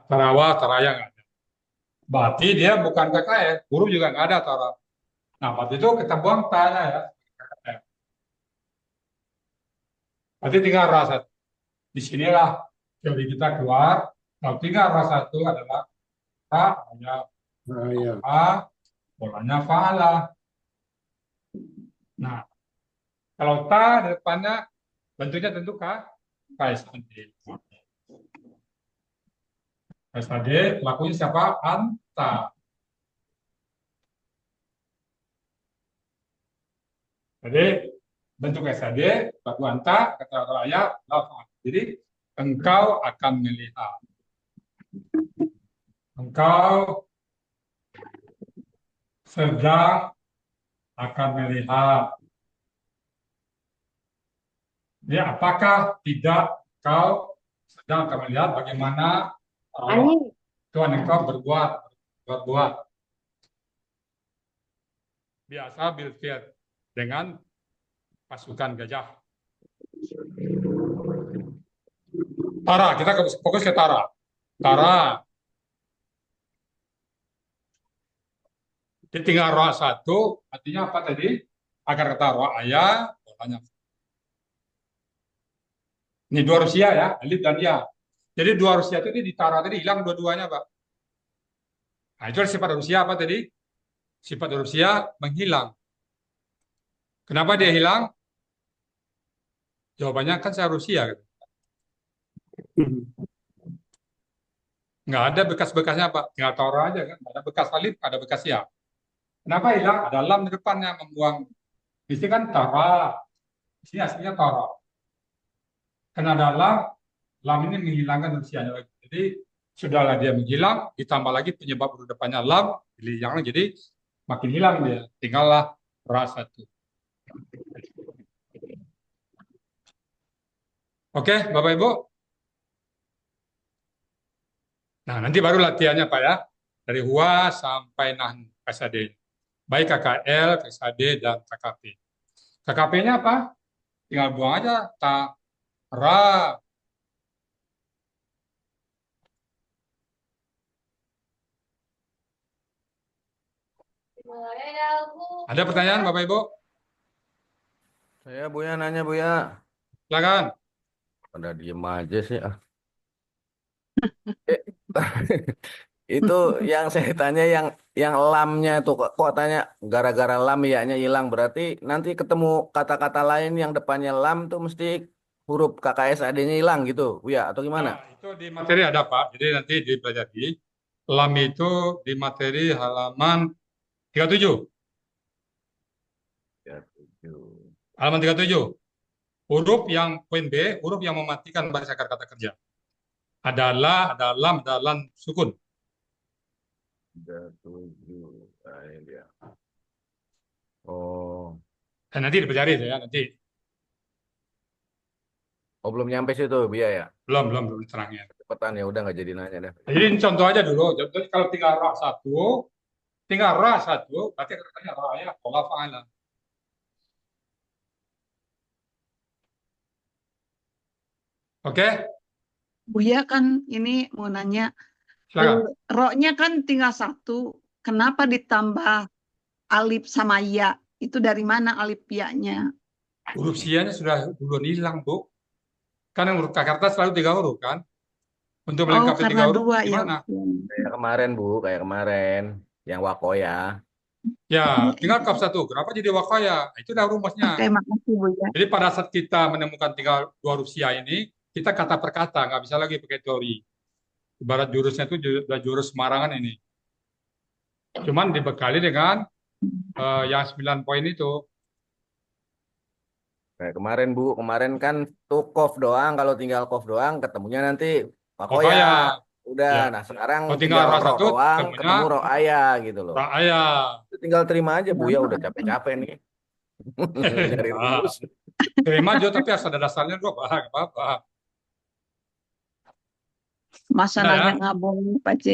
tarawa, taraya nggak ada. Berarti dia bukan KKL, huruf juga nggak ada tara. Nah, waktu itu kita buang tanya ya. Berarti tinggal ra satu. Disinilah teori kita keluar. Kalau tinggal ra satu adalah ra, hanya Iya. a, polanya fa'ala. Nah, kalau ta di depannya bentuknya tentu KSAD. KSAD pelakunya siapa? Anta. Jadi bentuk KSAD pelaku anta kata rakyat lafaz. Jadi engkau akan melihat. Engkau sedang akan melihat. Ya, apakah tidak kau sedang akan melihat bagaimana Tuhan engkau berbuat. Biasa bilfiat dengan pasukan gajah. Tara, kita fokus ke Tara. Tara. Jadi tinggal roh satu, artinya apa tadi? Agar kata roh ayah, polanya. Ini dua Rusia ya, alif dan ya. Jadi dua Rusia itu di Tara tadi hilang dua-duanya, Pak. Nah, itu sifat Rusia apa tadi? Sifat Rusia menghilang. Kenapa dia hilang? Jawabannya kan saya Rusia. Nggak ada bekas-bekasnya, Pak. Tinggal Tara aja kan. Nggak ada bekas alif, nggak ada bekas ya. Kenapa hilang? Ada lam di depannya membuang. Di sini kan Tara. Di sini aslinya Tara. Karena ada lam ini menghilangkan Rusianya lagi. Jadi sudahlah dia menghilang, ditambah lagi penyebab huruf depannya lam, yang jadi makin hilang dia. Tinggallah ra satu. Oke, Bapak Ibu. Nah, nanti baru latihannya Pak ya. Dari huwa sampai nah KSAD. Baik KKL, KSAD, dan KKP. KKP-nya apa? Tinggal buang aja. Ta, ra. Ada pertanyaan Bapak Ibu? Saya Buya nanya Buya. Silakan. Pada diem aja sih. Eh, Itu yang saya tanya yang lamnya itu kok tanya gara-gara lam ya-nya hilang berarti nanti ketemu kata-kata lain yang depannya lam tuh mesti huruf KKSAD-nya hilang gitu, Buya atau gimana? Nah, itu di materi ada Pak. Jadi nanti dipelajari. Lam itu di materi halaman 37. Halaman 37. Huruf yang poin B, huruf yang mematikan baris akar kata kerja. Adalah, ada lam sukun. 37. Nah, ini dia. Oh, Nanti dipelajari ya, nanti. oh belum nyampe situ Buya ya. Belum terangin. Cepetan ya udah nggak jadi nanya dah. Jadi ini contoh aja dulu. Jadi kalau tinggal ra satu, berarti katanya ra ya, pola fa'ala. Oke, Buya kan ini mau nanya, silakan. roknya kan tinggal satu, kenapa ditambah alif sama ya? Itu dari mana alif ya-nya? Huruf sianya sudah duluan hilang, Bu. Kan yang huruf Jakarta selalu 3 huruf kan? Untuk Oh, melengkapi 3 karena huruf dua ya. gimana? Kayak kemarin Bu, kayak kemarin yang wakoya. Ya, tinggal kaf satu. Kenapa jadi wakaya? Itu dah rumusnya. Oke, makasih Buya. Jadi pada saat kita menemukan tinggal 2 huruf sia ini, kita kata per kata, nggak bisa lagi pakai teori. Ibarat jurusnya itu sudah jurus Semarangan ini. Cuman dibekali dengan yang 9 poin itu. Kayak kemarin Bu, kemarin kan tuh kof doang, kalau tinggal kof doang ketemunya nanti wakoya. Wakaya. Udah, Ya. nah sekarang Kalau tinggal ra tinggal ro satu, doang, ketemunya ketemu ro aya gitu loh. ra'aya. Tinggal terima aja Bu ya, udah capek-capek nih. Nyari Ah, rumus. terima aja, tapi harus ada dasarnya dulu, Pak. Nggak apa-apa. Masa Udah ya? nanya ngabung Pak C.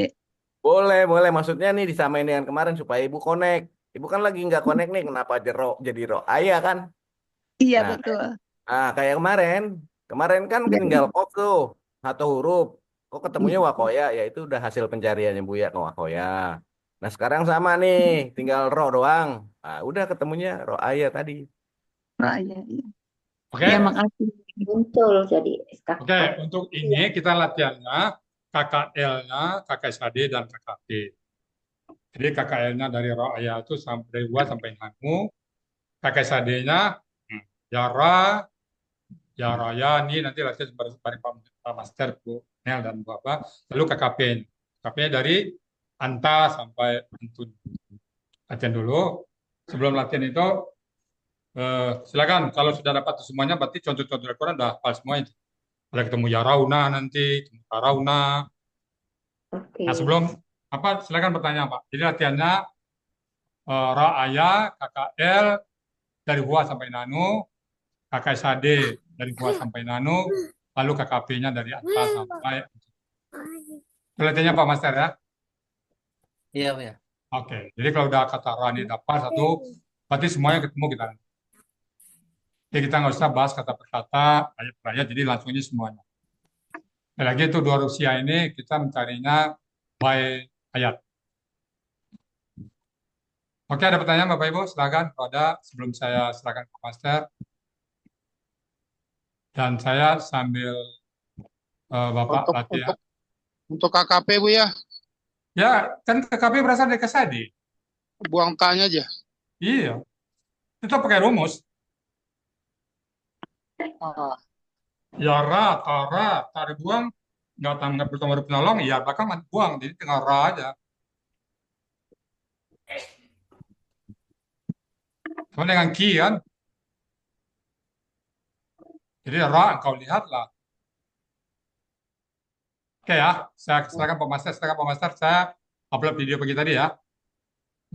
Boleh, maksudnya nih disamain dengan kemarin supaya Ibu connect. Ibu kan lagi nggak connect nih, kenapa aja ro jadi ro aya kan? Iya Nah, betul. kayak kemarin kan Ya, tinggal kof tuh, satu huruf. Kok ketemunya wakoya, ya itu udah hasil pencariannya Bu ya ke wakoya. Nah sekarang sama nih, tinggal ro doang. Udah ketemunya ro aya tadi. Raya, iya. Oke? Ya, makasih. Muncul jadi SKK. Oke, untuk ini kita latihannya KKL-nya, KKSAD dan KKP. Jadi KKL-nya dari Roaya itu sampai dari gua sampai Nanu, KKSAD-nya Yara, Yaraya, ini nanti latihan bareng Pak Master, Bu Nel dan Bu apa. Lalu KKP. KKP-nya dari Anta sampai Antun. Latihan dulu. Sebelum latihan itu, silakan kalau sudah dapat semuanya, berarti contoh-contoh Al-Quran udah hafal semuanya. Ada ketemu Yarauna nanti, ketemu Tarauna. Oke. Nah, sebelum apa silakan bertanya, Pak. Jadi latihannya Ra'aya, KKL dari Hua sampai Nanu, KKSAD dari Hua sampai Nanu, lalu KKP-nya dari atas sampai. Itu latihannya Pak Master ya. Iya, ya. Oke. Jadi kalau udah kata Rani dapat satu, berarti semuanya ketemu kita. Jadi kita nggak usah bahas kata per kata, ayat per ayat, jadi langsung aja semuanya. Sekali lagi itu dua Rusia ini kita mencarinya by ayat. Oke, ada pertanyaan Bapak Ibu? Silakan kalau ada sebelum saya silakan ke Master. Dan saya sambil Bapak latihan. Untuk KKP Bu ya, Ya, kan KKP berasal dari Kasadi. buang K-nya aja. Iya. Itu pakai rumus. Ah, Yara, Tara, Tara dibuang, nggak perlu tambah penolong, ya belakang buang, jadi tinggal Ra aja. Sama dengan Ki kan. Jadi Ra, engkau lihatlah. Oke ya, saya silakan Pak Master, saya upload video pagi tadi ya.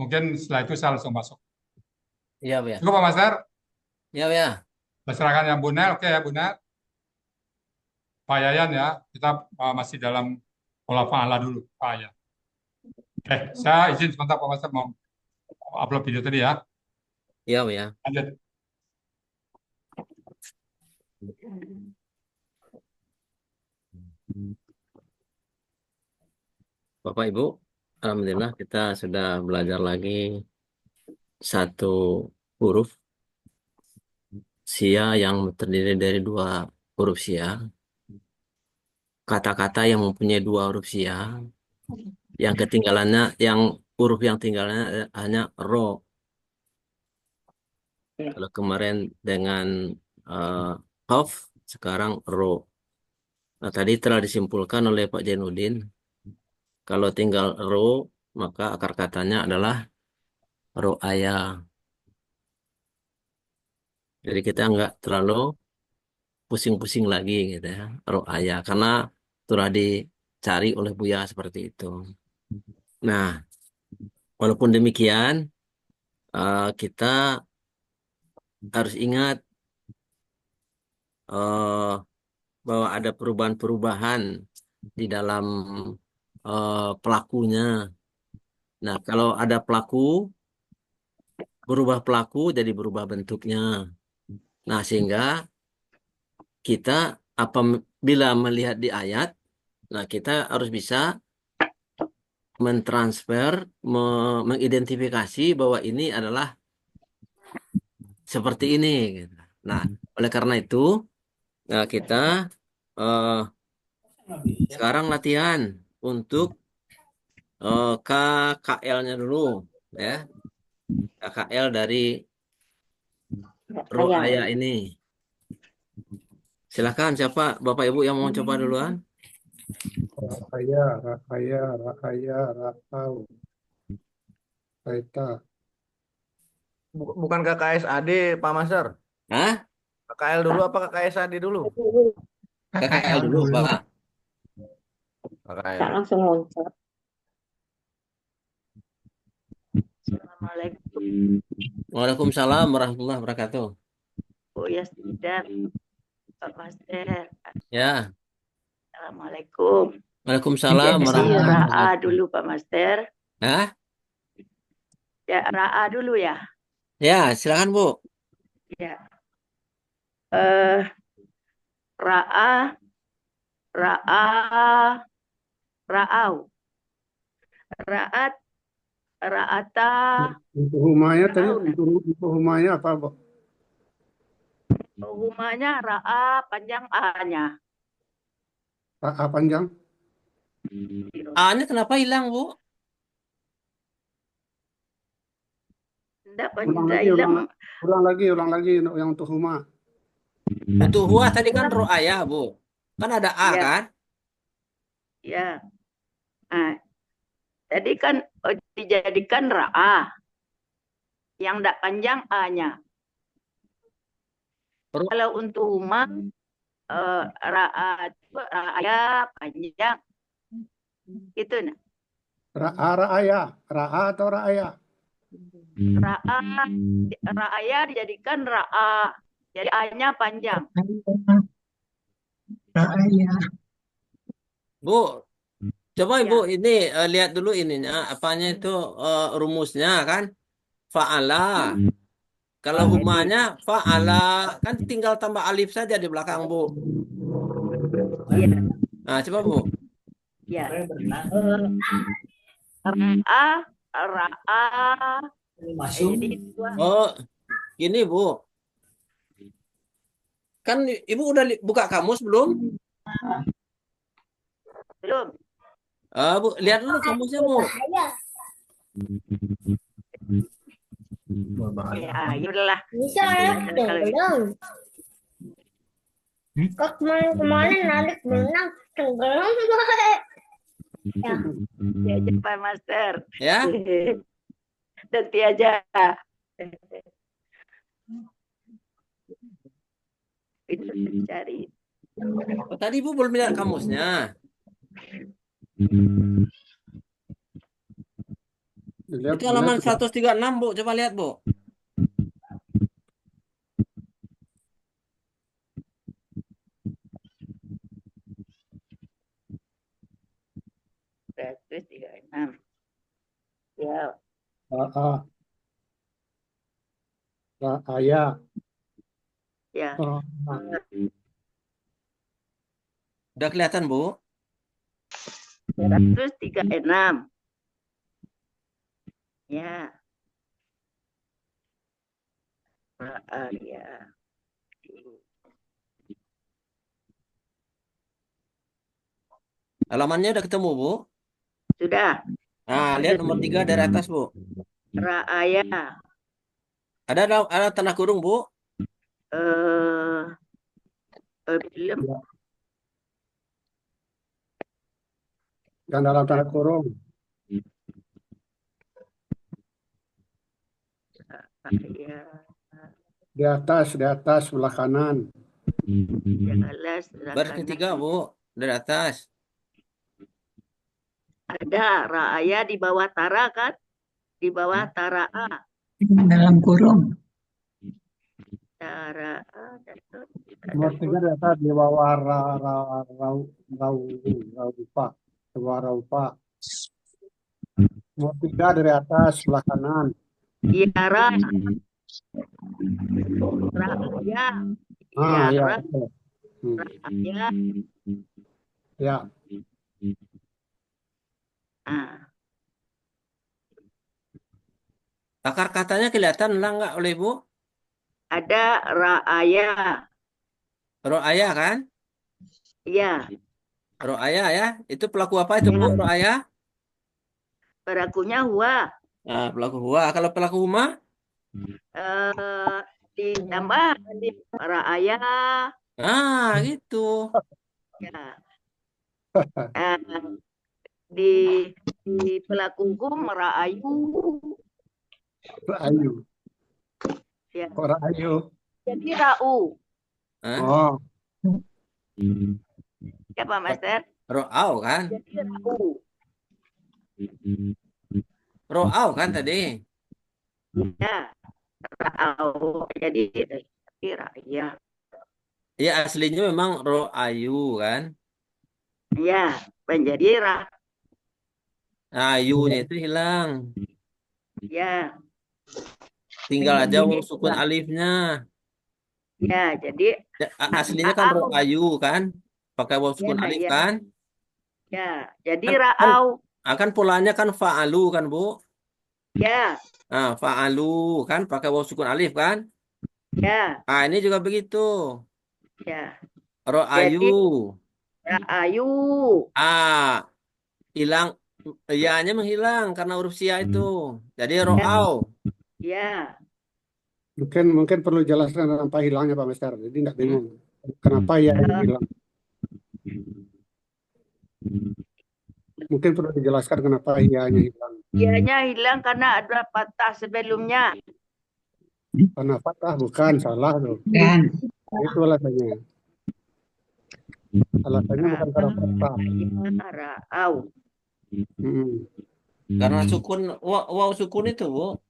Mungkin setelah itu saya langsung masuk. Iya, ya. Cukup Pak Master? Iya, ya. Saya serahkan yang Bunel, oke ya Bunel. Pak Yayan ya, kita masih dalam pola fa'ala dulu, Pak Yayan. Oke, saya izin sebentar Pak Master mau upload video tadi ya. Iya, ya. Lanjut. Bapak Ibu, alhamdulillah kita sudah belajar lagi satu huruf sia yang terdiri dari dua huruf sia. Kata-kata yang mempunyai dua huruf sia, yang ketinggalannya, yang huruf yang tinggalannya hanya ro. Kalau kemarin dengan qaf, sekarang ro. Nah, tadi telah disimpulkan oleh Pak Jainuddin, kalau tinggal ro, maka akar katanya adalah ro'aya. Jadi kita nggak terlalu pusing-pusing lagi gitu ya, ro'aya, karena telah dicari oleh Buya seperti itu. Nah, walaupun demikian, kita harus ingat bahwa ada perubahan-perubahan di dalam pelakunya. Nah, kalau ada pelaku, berubah pelaku jadi berubah bentuknya. Nah, sehingga kita bila melihat di ayat, nah kita harus bisa mentransfer, mengidentifikasi bahwa ini adalah seperti ini, gitu. Nah, oleh karena itu, kita sekarang latihan untuk KKL-nya dulu, ya. KKL dari ro'aya ini. Silakan siapa Bapak Ibu yang mau coba duluan? Rakaya, rakaya, rakaya, rakau. Raita. Bukan KKSAD, Pak Master. Hah? KKL dulu apa KKSAD dulu? KKL dulu, Pak. KKL. Tak langsung loncat. Assalamualaikum. Waalaikumsalam warahmatullahi wabarakatuh. Oh ya, sudah. Pak Master. Ya. Assalamualaikum. Waalaikumsalam Jadi warahmatullahi Ra'a wabarakatuh. dulu Pak Master. Hah? Ya, Ra'a dulu ya. Ya, silakan Bu. Ya. Ra'a, Ra'a, Ra'au. Ra'at, Ra'ata. Untuk humanya tadi, Rauna. untuk humanya apa, Bu? Humanya ra'a panjang A-nya. A panjang. A-nya kenapa hilang, Bu? Enggak Ulang panjang lagi, hilang. ulang lagi yang untuk huma. Untuk huwa tadi kan ro'ayah, Bu. Kan ada A, Ya, kan? ya. Nah, tadi kan dijadikan ra'a. Yang enggak panjang A-nya. Ro- Kalau untuk huma ra'aya panjang itu nah. Ra'a atau ra'aya. Ra'aya dijadikan ra'a. Jadi A-nya panjang. Bu, coba Ya. Ibu ini lihat dulu ininya, apanya itu rumusnya kan? Fa'ala. Kalau humanya fa'ala, kan tinggal tambah alif saja di belakang, Bu. Ya. Nah, coba Bu. Ya. Ra'a. Jadi dua. Oh, gini Bu. Kan Ibu udah buka kamus belum? Belum. Bu, lihat dulu kamusnya, Bu. Ya, yaudahlah. Bisa belum? Kok kemarin narik benang tenggelam ya. Ya, Pak Master. Ya. Nanti aja. Itu cari. Oh, tadi Ibu belum lihat kamusnya. Itu halaman 136, Bu. Coba lihat, Bu. Terus 36. Ya. Ra'aya. Ya. Udah kelihatan, Bu? 136. Ya. Ya. Halamannya udah ketemu, Bu? Sudah. Nah, lihat nomor 3 dari atas, Bu. Ra'aya. Ada tanda kurung, Bu? Belum. Yang dalam tanda kurung. Ya. Di atas sebelah kanan. Baris ketiga, Bu. Dari atas. Ada ra'aya di bawah tara kan? Di bawah tara'a. Dalam kurung. Tara'a. Nomor 3 di atas di bawah raupa. Di bawah raupa. Nomor 3 dari atas sebelah kanan. Iya, ra'aya. Ya. Ra'aya. Ya. Akar katanya kelihatan nggak oleh Ibu? Ada ra'aya. Ro'aya kan? Iya. Ro'aya ya. Itu pelaku apa itu, Bu? Ro'aya? Pelakunya huwa. Nah, pelaku huwa. Kalau pelaku huma? Ditambah di ra'aya. Gitu. Ya. Di pelaku hukum ra'ayu. Ra'ayu. Ya. Kok ra'ayu? Jadi ra'u. Oh. Ya Pak Master? Ro'au kan? Jadi ra'u. Ro'au kan tadi? Ya. Ra'au. Jadi ra'aya. Ya aslinya memang ro'ayu kan? Ya. Menjadi Ayunya itu hilang. Ya. Tinggal aja sukun alifnya. Ya, jadi aslinya kan ro'ayu kan? Pakai waw sukun alif kan? Ya, jadi ra'au. Akan polanya kan fa'alu kan, Bu? Ya. Nah, fa'alu kan pakai waw sukun alif kan? Ya, Ah, ini juga begitu. ya. Ro'ayu. Jadi ra'ayu. Ah, hilang. Ya-nya menghilang karena huruf sia itu. Jadi Ya, ro'au. ya. Mungkin perlu jelaskan kenapa hilangnya Pak Mister. Jadi nggak Hmm? bingung. Kenapa ya Eh, hilang? Mungkin perlu dijelaskan kenapa ianya hilang. Ianya hilang karena ada patah sebelumnya. Karena fathah bukan salah tuh. Kan. Itu alasannya. Alasannya bukan karena fathah. Ya, ra'au. Hmm. Karena sukun, waw sukun itu, Bu.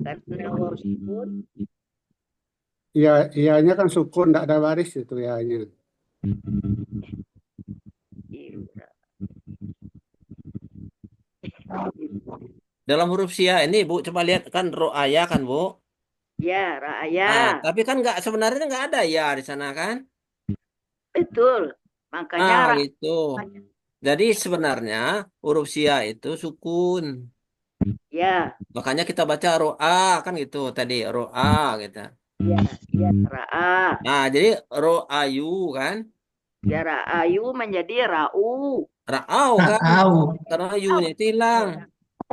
Karena waw sukun. Iya, ianya kan sukun, nggak ada baris itu ianya. Dalam huruf sia ini, Bu, coba lihat kan ro'aya kan, Bu. Ya, Ah, ra'aya. tapi kan sebenarnya nggak ada ya di sana kan? Betul. Makanya Ah, gitu. Jadi sebenarnya huruf sia itu sukun. ya, Makanya kita baca ro'a kan gitu tadi ro'a gitu. ya, ra'a. Nah, jadi ro'ayu kan? Ya, ra'ayu menjadi ra'u. Ra'au kan? Tahu. Karena yu-nya itu hilang.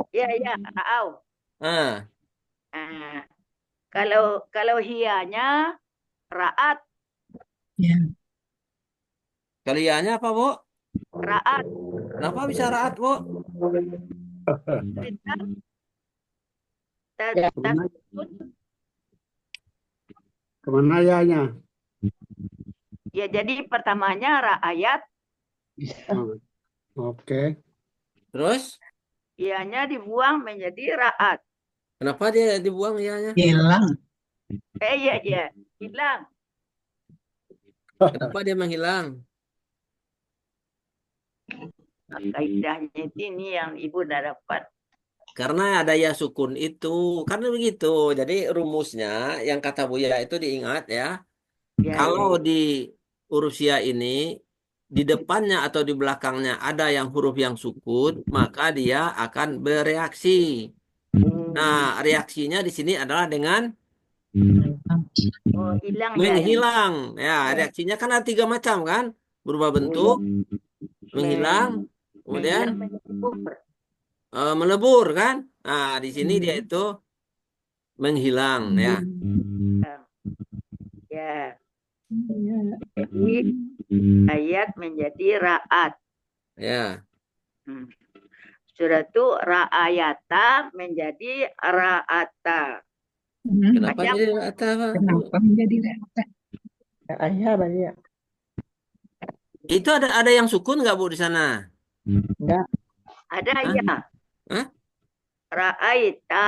Ya, ya, ra'au. Nah, Nah, kalau hianya ra'at, Ya. kaliannya apa, Bu? ra'at. Kenapa bisa ra'at, Bu? Kemana, kemana ianya? Ya, jadi pertamanya ra'ayat, Oh, oke. Terus, ianya dibuang menjadi ra'at. kenapa dia dibuang ya-nya? Hilang. Iya, iya, hilang. Kenapa dia menghilang? Nah, kaidahnya ini yang Ibu udah dapat. Karena ada ya sukun itu. Karena begitu. Jadi rumusnya yang kata Buya itu diingat ya. Ya, Kalau di huruf sia ini di depannya atau di belakangnya ada yang huruf yang sukun, maka dia akan bereaksi. Nah, reaksinya di sini adalah dengan oh, hilang ya. menghilang. Ya, reaksinya kan ada 3 macam kan? Berubah bentuk, menghilang, kemudian melebur kan? Nah, di sini dia itu menghilang ya. Ya. Jadi ayat menjadi ra'at. Ya. Sudah itu ra'ayata menjadi ra'ata. Kenapa Macam jadi ra'ata, Pak? Kenapa menjadi rata? Ayah banyak. Itu ada yang sukun nggak, Bu, di sana? Enggak. ada Hah? ya. Hah? Ra'aita.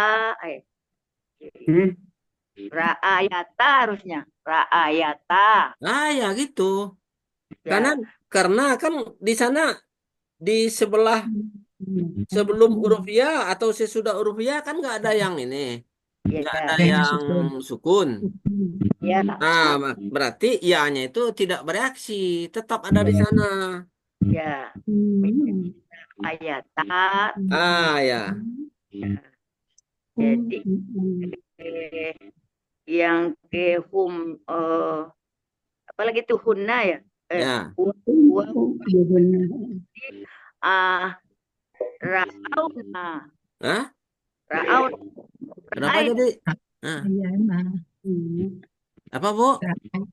Ra'ayata harusnya. Ra'ayata. Ah, ya gitu. Ya. Karena kan di sana di sebelah sebelum huruf ya atau sesudah huruf ya kan nggak ada yang ini, nggak ada yang sukun. Ya. Nah, berarti ya-nya itu tidak bereaksi, tetap ada di sana. Ya. Ayata. Ah, ya. Jadi yang ke apalagi itu hunna ya. Ya. Ra'auna. Hah? Ra'auna. Kenapa jadi? Apa, Bu?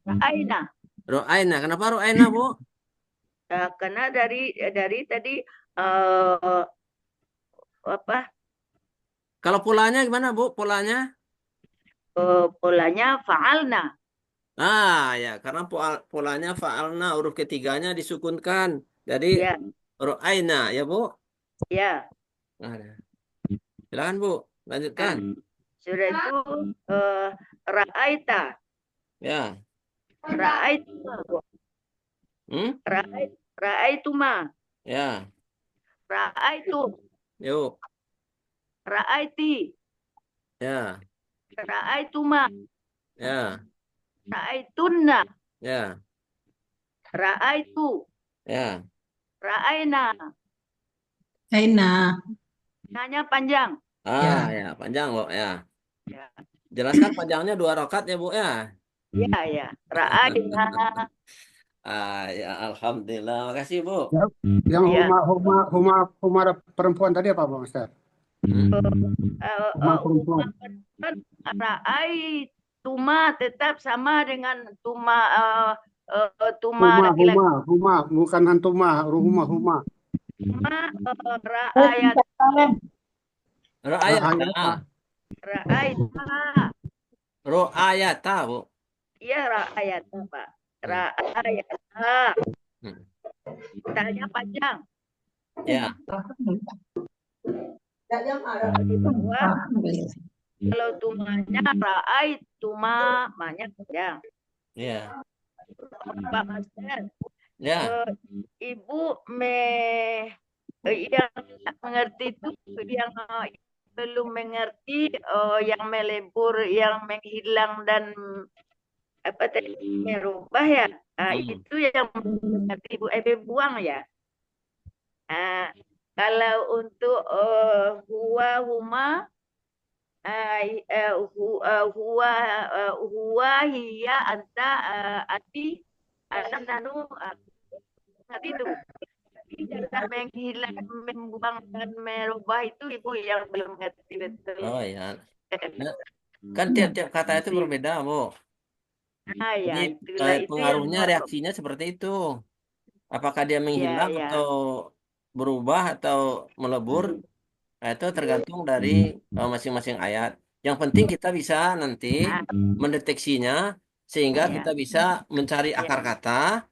Ra'aina. Ro'aina. Kenapa ro'aina, Bu? Karena dari tadi apa? Kalau polanya gimana, Bu? Polanya? Polanya fa'alna. Ah, ya, karena polanya fa'alna huruf ketiganya disukunkan. Jadi Ya. ro'aina, ya, Bu? Ya. Ada. Silakan, Bu, lanjutkan. Sudah itu ra'aita. Ya. Ra'aitu. Ra'aituma. Ya. Ra'aitu. Yuk. Ra'aiti. Ya. Ra'aituma. Ya. Ra'aitunna. Ya. Ra'aitu. Ya. Ra'aina. Aina. Nanya panjang. Ah, ya, panjang, Bu, ya. Ya. Jelaskan panjangnya 2 rakaat ya Bu ya. Ya, ya. Ra'aiha. Ya alhamdulillah. Makasih Bu. Yang Ya. huma perempuan tadi apa Pak Master? Huma perempuan. Ra'ai tuma tetap sama dengan tuma laki-laki. Huma, bukan hantuma, huma. Tuma ra'ayat Ra'ayata. Ra'ayata Bu. Iya ra'ayat Pak. Ra'ayat. Tanya panjang. Ya. Kalau tumanya ra'ai tuma banyak panjang. Ya. Pak Master. Ya. Ibu yang mengerti itu yang belum mengerti yang melebur, yang menghilang dan apa tadi merubah ya. Itu yang mengerti Ibu buang ya. Kalau untuk huma huwa hiya anta ati anak nanu tadi itu. Jangan menghilang, membuang dan merubah itu Ibu yang belum ngerti betul. Oh ya. Nah, kan tiap-tiap kata itu berbeda, Bu. Ya, Jadi itulah itu pengaruhnya yang reaksinya seperti itu. Apakah dia menghilang atau berubah atau melebur? Nah, itu tergantung dari masing-masing ayat. Yang penting kita bisa nanti mendeteksinya sehingga kita bisa mencari akar kata.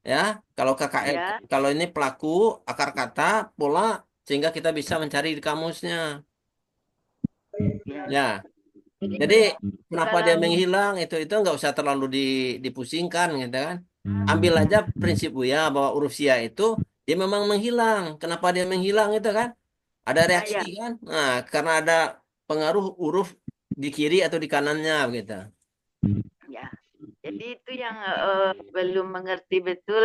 Ya, kalau KKL, kalau ini pelaku, akar kata, pola, sehingga kita bisa mencari di kamusnya. Ya, jadi kenapa dia menghilang itu nggak usah terlalu dipusingkan, gitu kan? Ambil aja prinsip Buya bahwa huruf sia itu dia memang menghilang. Kenapa dia menghilang itu kan? Ada reaksi kan? Nah, karena ada pengaruh huruf di kiri atau di kanannya, gitu. Ya. Jadi itu yang belum mengerti betul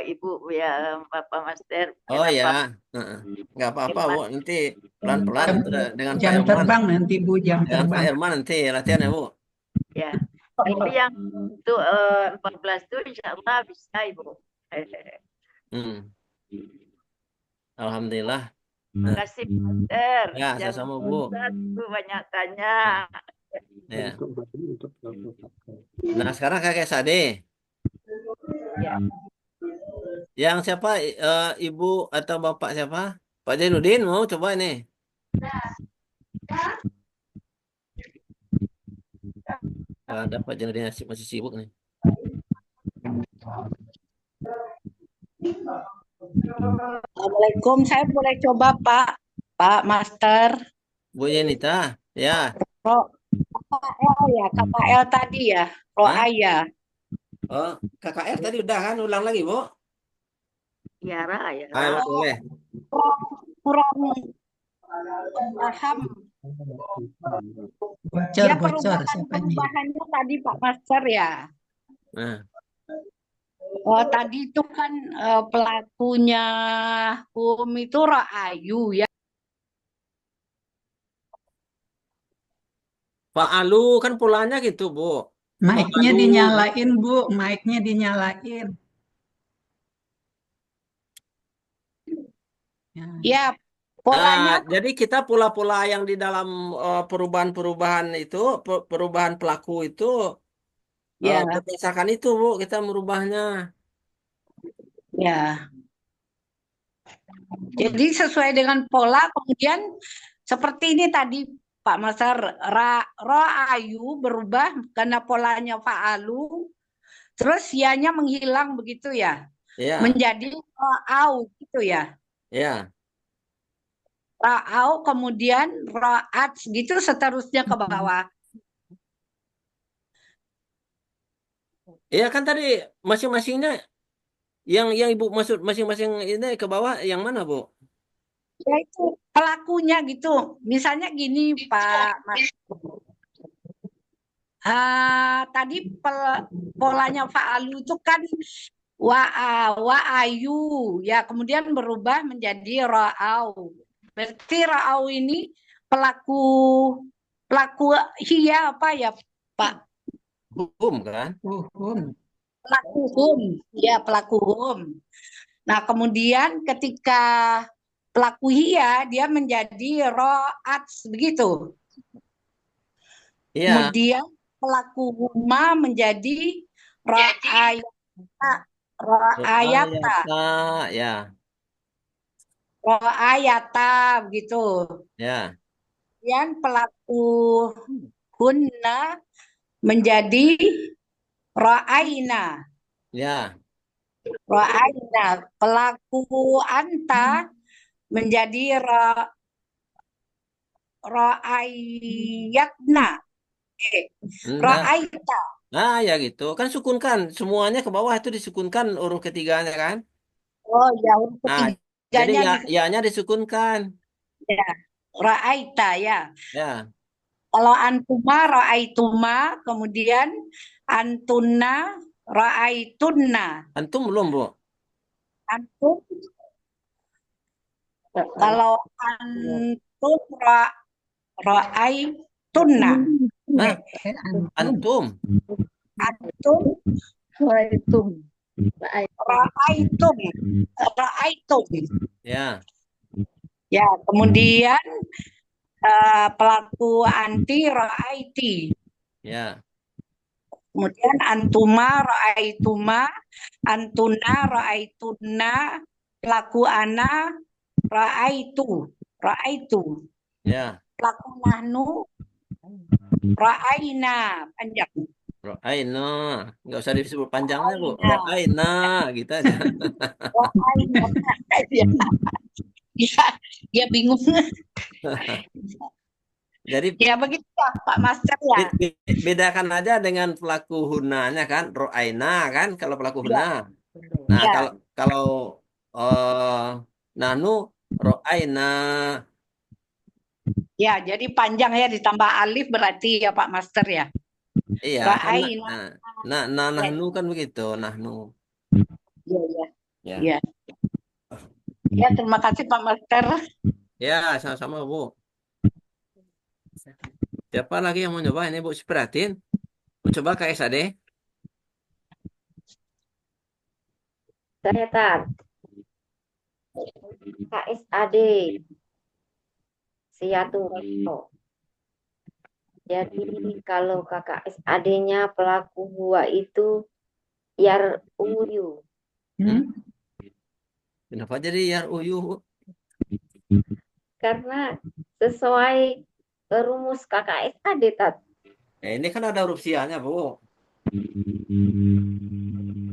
Ibu ya Bapak Master. Oh ya, nggak apa-apa Bu. Nanti pelan-pelan dengan Pak Jam Herman. terbang nanti Bu, jam Dengan Pak terbang. Herman nanti latihan ya Bu. Ya. Kalau yang itu 14 itu insya Allah bisa Ibu. Alhamdulillah. Terima kasih Master. Ya, sama-sama Bu. Banyak tanya. Ya. Nah sekarang kakek Sade. Ya. Yang siapa ibu atau bapak siapa? Pak Jainuddin mau coba ini. Ada Pak Jainuddin masih sibuk nih. Assalamualaikum, saya boleh coba Pak Master. Bu Yenita, ya. KKL ya, KKL tadi ya, Roaya. Oh, KKR tadi udah kan, ulang lagi Bu. Ya, ya. Ayo, boleh. Kurang paham. Bocor, bocor. Perubahannya tadi Pak Master ya. Nah. Tadi itu kan pelakunya itu Ra'ayu ya. Pak Alu kan polanya gitu Bu. Mic-nya dinyalain Bu, mic-nya dinyalain. Ya, polanya. Jadi kita pola-pola yang di dalam perubahan-perubahan itu, perubahan pelaku itu, berdasarkan itu Bu, kita merubahnya. Ya. Jadi sesuai dengan pola, kemudian seperti ini tadi Pak Master, Ra'ayu berubah karena polanya fa'alu, terus sianya menghilang begitu ya, menjadi Ra'au gitu ya. Ya. Ra'au kemudian Ra'at gitu seterusnya ke bawah. Iya kan tadi masing-masingnya yang Ibu maksud masing-masing ini ke bawah yang mana Bu? Ya itu pelakunya gitu. Misalnya gini Pak Mas. Tadi polanya fa'alu itu kan wa'ayu ya, kemudian berubah menjadi ra'au. Berarti ra'au ini pelaku pelaku hia apa ya Pak? Hukum kan? Hukum. Pelaku hum, ya pelaku hum. Nah, kemudian ketika pelaku hia dia menjadi ro'at begitu. Iya. Kemudian pelaku huma menjadi ro'ayata, ro'ayata, Ya. ro'ayata begitu. Ya. Kemudian pelaku hunna menjadi ro'aina. Ya. Ro'aina. Pelaku anta menjadi ro'ayatna. Enggak. Ro'aita. Nah, ya gitu. Kan sukunkan. Semuanya ke bawah itu disukunkan huruf ketiganya kan? Oh ya, huruf Nah, jadi ketiganya ya-nya disukunkan. ya. Ro'aita ya. Ya. Kalau antuma ro'aituma, kemudian antuna ro'aitunna. Antum belum, Bu? Antum, kalau antum ro'aitunna. Hah? Antum. Antum ro'aitum. Ro'aitum. Ya. Ya, kemudian pelaku anti ro'aiti. Ya. Kemudian antuma ro'aituma, antuna ro'aitunna, pelaku ana ro'aitu, ro'aitu. Ya. Pelaku nahnu ro'aina, panjang. Ro'aina. Nggak usah disebut panjangnya, Bu. Ro'aina. Gitu aja. Ro'aina. Ya bingung. Jadi Ya begitu ya, Pak Master ya. bedakan aja dengan pelaku hunanya kan. Ro'aina kan kalau pelaku Ya. huna. Nah, Ya. kalau nahnu ro'aina. Ya, jadi panjang ya ditambah alif berarti ya Pak Master ya. Iya, Ro'aina. nahnu kan begitu, nahnu. Iya, iya. Ya. Iya. Ya, terima kasih Pak Master. Ya, sama-sama, Bu. Siapa lagi yang mau nyoba ini, Bu? Perhatiin. Mau coba KSAD? Saya Tat. KSAD. Siatu. Jadi kalau KKSAD-nya pelaku huwa itu yar uyu. Kenapa jadi yar uyu, Bu? Karena sesuai rumus KKSAD, Tat. Ini kan ada huruf sianya, Bu.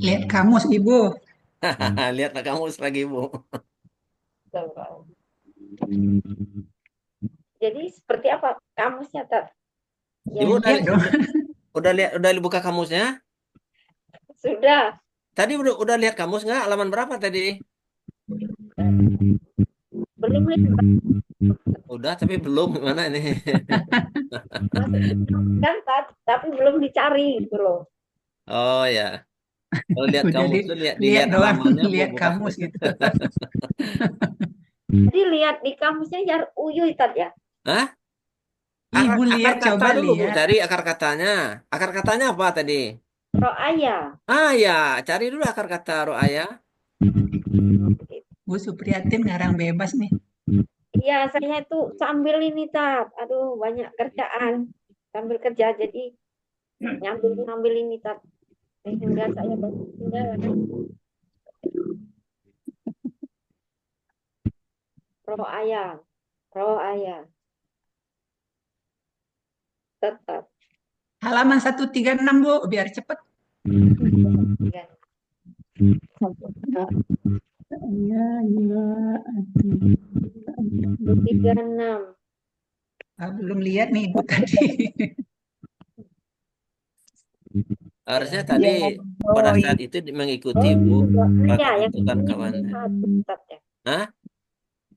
Lihat kamus Ibu. Lihat kamus lagi, Bu. Jadi seperti apa kamusnya, Tat? Ibu udah buka kamusnya? Sudah. Tadi udah lihat kamus nggak? Halaman berapa tadi? Belum Udah, tapi belum. Gimana ini? kan, Tat, tapi belum dicari gitu loh. Oh ya. Kalau lihat Udah kamus tuh lihat dilihat doang, halamannya, Bu, lihat bukan. kamus gitu. Jadi lihat di kamusnya yar uyu, Tat ya. Hah? Ibu Akar lihat, kata coba dulu, Bu, lihat. cari akar katanya. Akar katanya apa tadi? Ro'aya. Ah ya, cari dulu akar kata ro'aya. Bu Supriyatin ngarang bebas nih. Iya, saya itu sambil ini, Tat. Aduh, banyak kerjaan. Sambil kerja, jadi ngambil ini, Tat. Sehingga saya banyak tinggal. Ro'aya. Ro'aya. Tetap. Halaman 136 Bu, biar cepet. Iya, iya. 36. Belum lihat nih Ibu tadi. Harusnya tadi pada saat itu mengikuti, Bu. Ya, yang Bukan kawan. Tat, ya. Hah?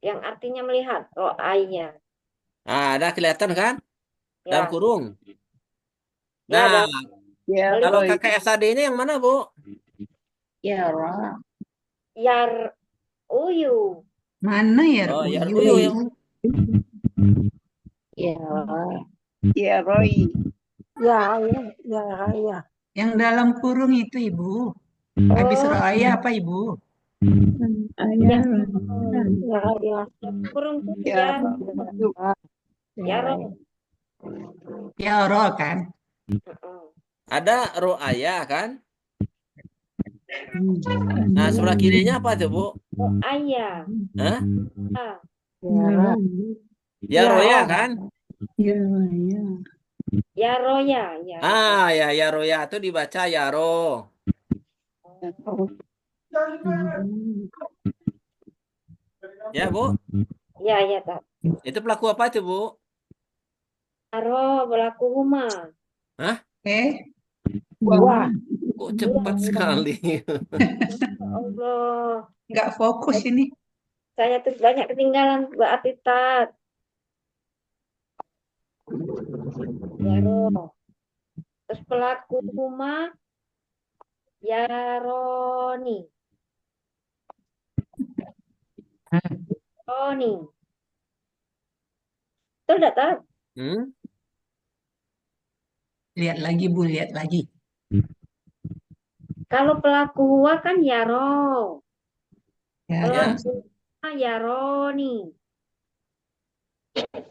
Yang artinya melihat. Ro'aya. Ah, ada kelihatan kan? Dalam Ya. kurung. Ya, Nah, Ya, kalau Roy. KKSAD ini yang mana, Bu? Ya, Roy. Yar uyu. Mana ya Oh, yar uyu uyu. Ibu? Ya, Roy. Ya, Roy. Ya, ya, ya. Yang dalam kurung itu Ibu. Habis Oh, roaya apa Ibu? Ayah. Ya, ya. kurung tuh Ya, ya roh. Ya roh kan? Ada ro ayah kan? Nah, sebelah kirinya apa tuh, Bu? Oh, ayah. Hah? Ah, Ya roya kan? ya. ya roya, ya. Ah, ya roya itu dibaca yaro. Ya, Bu. Ya, ya, tak. Itu pelaku apa itu, Bu? Aro berlaku rumah. Hah? Wah. Kok cepat sekali? Allah, Nggak fokus ini. saya tuh banyak ketinggalan berarti tat. Ya roh. Terus pelaku rumah ya Roni. Roni. Itu udah tat. Hmm? Lihat lagi Bu, lihat lagi. Kalau pelaku huwa kan ya roh. Ya, Ya. Pelaku rumah ya Roni.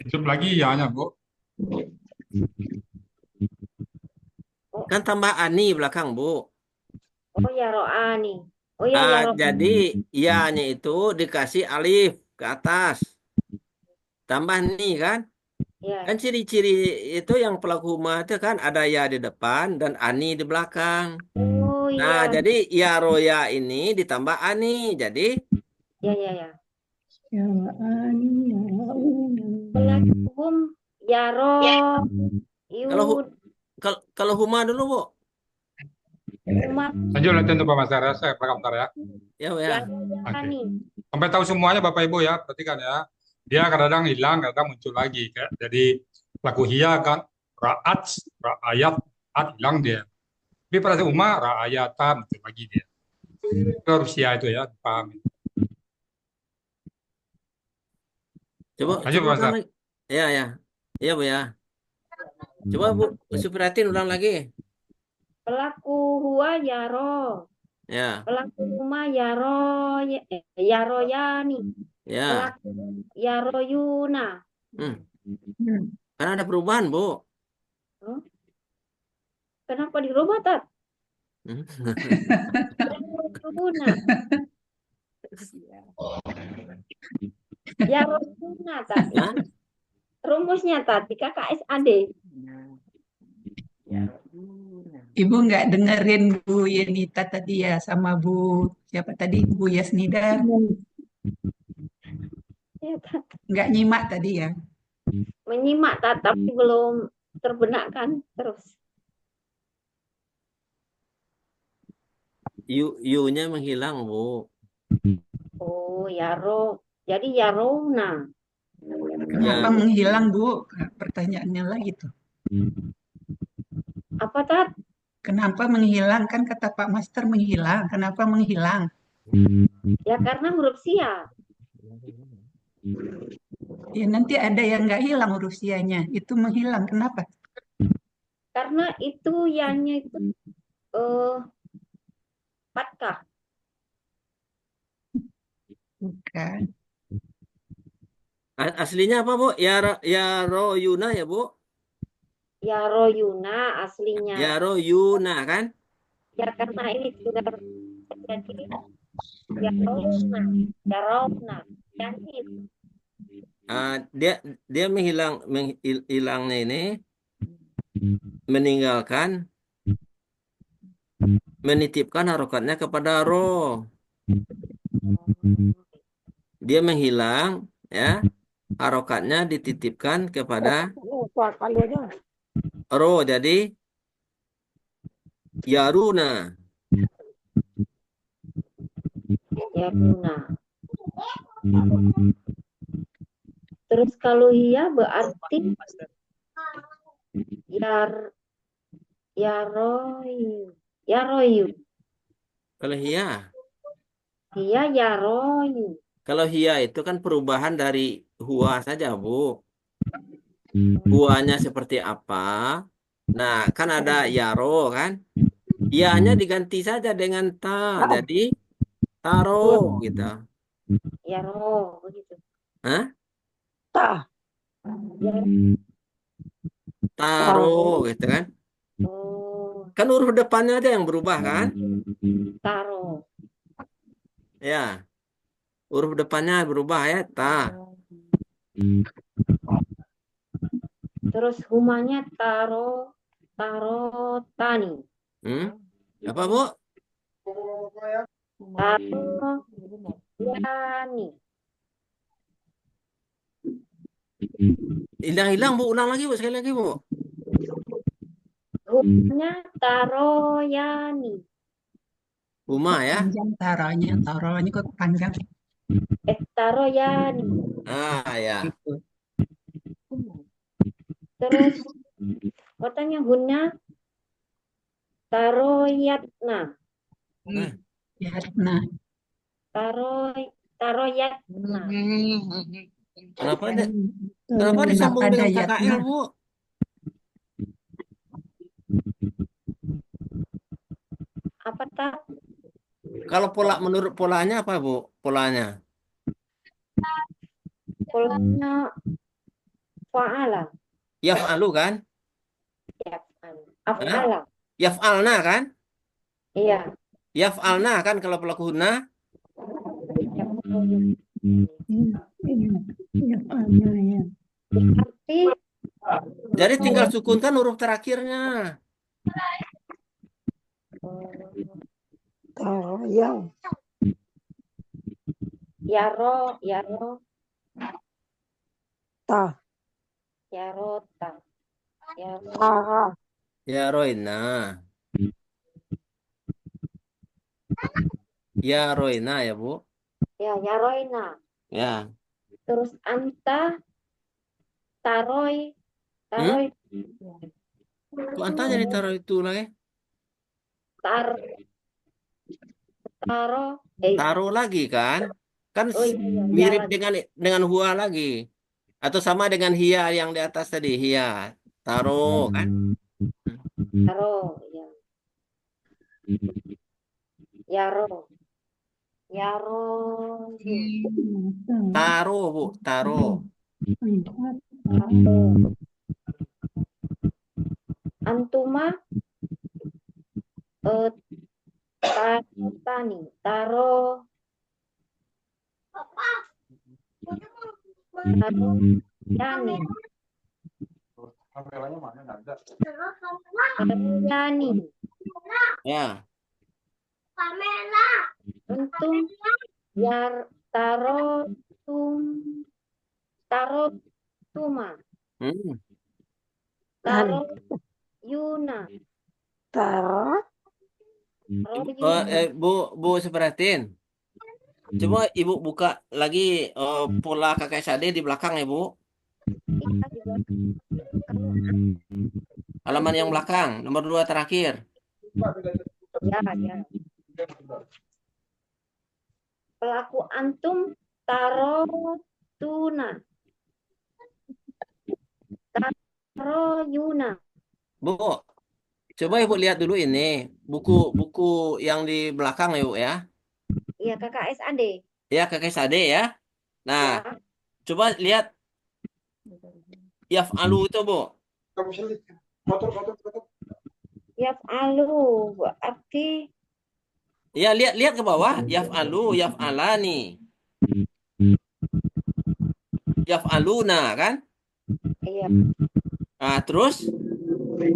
Hidup lagi ya-nya, Bu. Kan tambah ani belakang, Bu. Oh ya roani. Oh ya ya roh. Jadi ya-nya itu dikasih alif ke atas. Tambah ni kan? Ya. Kan ciri-ciri itu yang pelaku rumah itu kan ada ya di depan dan ani di belakang. Oh Nah, iya. jadi ya roya ini ditambah ani. Jadi Ya ya ya. Ya, Pelaku hum ya roh. kalau Yud kalau huma dulu, Bu. rumah Lanjut latihan untuk Pak Mas Sarah, saya rekam bentar ya. Ya, ya ya. rohani. Sampai tahu semuanya Bapak Ibu ya, perhatikan ya. Dia kadang-kadang hilang, kadang muncul lagi. Jadi lagu hia kan, ra'at, ra'ayat, at hilang dia. Tapi pada umma, ra'ayata muncul lagi dia. Itu harus hia itu ya, paham. Coba Lanjut, Pak ulang Ustaz. lagi. Ya, ya. Iya, Bu ya. Coba Bu, Supriyatin ulang lagi. Pelaku huwa ya roh. Ya, Pelaku rumah ya roh ya royani. ya. Pelaku ya royuna. Hmm. Karena ada perubahan, Bu. Oh. Kenapa dirubah tat? Hmm. Royuna. Ya royuna tat. Hah? Rumusnya tat di KKSAD. Ibu nggak dengerin Bu Yenita tadi ya sama Bu siapa tadi Bu Yasnida Ya, tat. nggak nyimak tadi ya. Menyimak tat tapi belum terbenakkan terus. U-nya menghilang, Bu. Oh ya roh. Jadi ya rona. Kenapa menghilang Bu? Pertanyaannya lagi tuh. Apa tat? Kenapa menghilang? Kan kata Pak Master menghilang. Kenapa menghilang? Ya karena huruf sia. Ya nanti ada yang nggak hilang huruf sianya. Itu menghilang. Kenapa? Karena itu yanya itu fatkah. Bukan. Aslinya apa, Bu? Ya royuna ya, Bu? Ya royuna aslinya. Ya royuna kan? Ya karena ini sudah terjadi. Ya rona. Ya rona. Jadi Dia menghilangnya ini meninggalkan menitipkan harokatnya kepada ro. Dia menghilang ya. Harokatnya dititipkan kepada ro. Jadi yaruna. ya rona. Terus kalau iya berarti ya royu. Ya royu. Kalau hia. Iya ya royu. Kalau hia itu kan perubahan dari huwa saja, Bu. Huanya seperti apa? Nah, kan ada yaro kan? Ya-nya diganti saja dengan ta. Jadi taro gitu. Yaro begitu. Hah? Ta. Taro gitu kan? Oh, Kan huruf depannya aja yang berubah kan? taro. Ya, huruf depannya berubah ya, ta. Terus humanya taro, taro tani. Apa, Bu? Taro yani. Hilang-hilang, Bu. Ulang lagi, Bu. Sekali lagi, Bu. Humanya taro yani. Huma ya. Panjang taronya kok panjang. Taro yani. Ah, ya. Terus katanya huna taro yatna. Yatna. Taro yatna. Kenapa disambung Kenapa dengan ada KKL, yatna? Bu? Apa tak? Kalau menurut polanya apa, Bu? Polanya? Polanya fa'ala. Yaf'alu kan? Af'ala. Yaf'alna kan? Iya. Yaf'alna kan kalau pelaku huna? Jadi tinggal sukunkan huruf terakhirnya. Yang. Yaro. Ta. Yaro ta. Tara. Ya Roina. Ya Roina ya, Bu. Ya, yaroina. Ya. Terus anta taroy. Kok anta jadi taruh itu lagi? Taruh lagi kan? Kan mirip dengan hua lagi. Atau sama dengan hia yang di atas tadi, hia. Taruh kan? Taro, ya. Yaro. Taruh, Bu, taruh. Antuma tani. Taro yani. Yani. Ya. Antum taro tuma. Taro yuna. Bu seperatin. Coba Ibu buka lagi pola kakek Sade di belakang ya, Bu. Halaman yang belakang, nomor 2 terakhir. Ya. Pelaku antum taro tuna. Taro yuna. Bu, coba Ibu lihat dulu ini buku yang di belakang ya, Bu ya. Iya, KKSAD. Ya, kakek Sade ya. Nah, coba lihat yaf'alu itu, Bu. Yaf'alu berarti Ya, lihat ke bawah. Yaf'alu, yaf'alani. Yaf'aluna kan? Iya. Nah, terus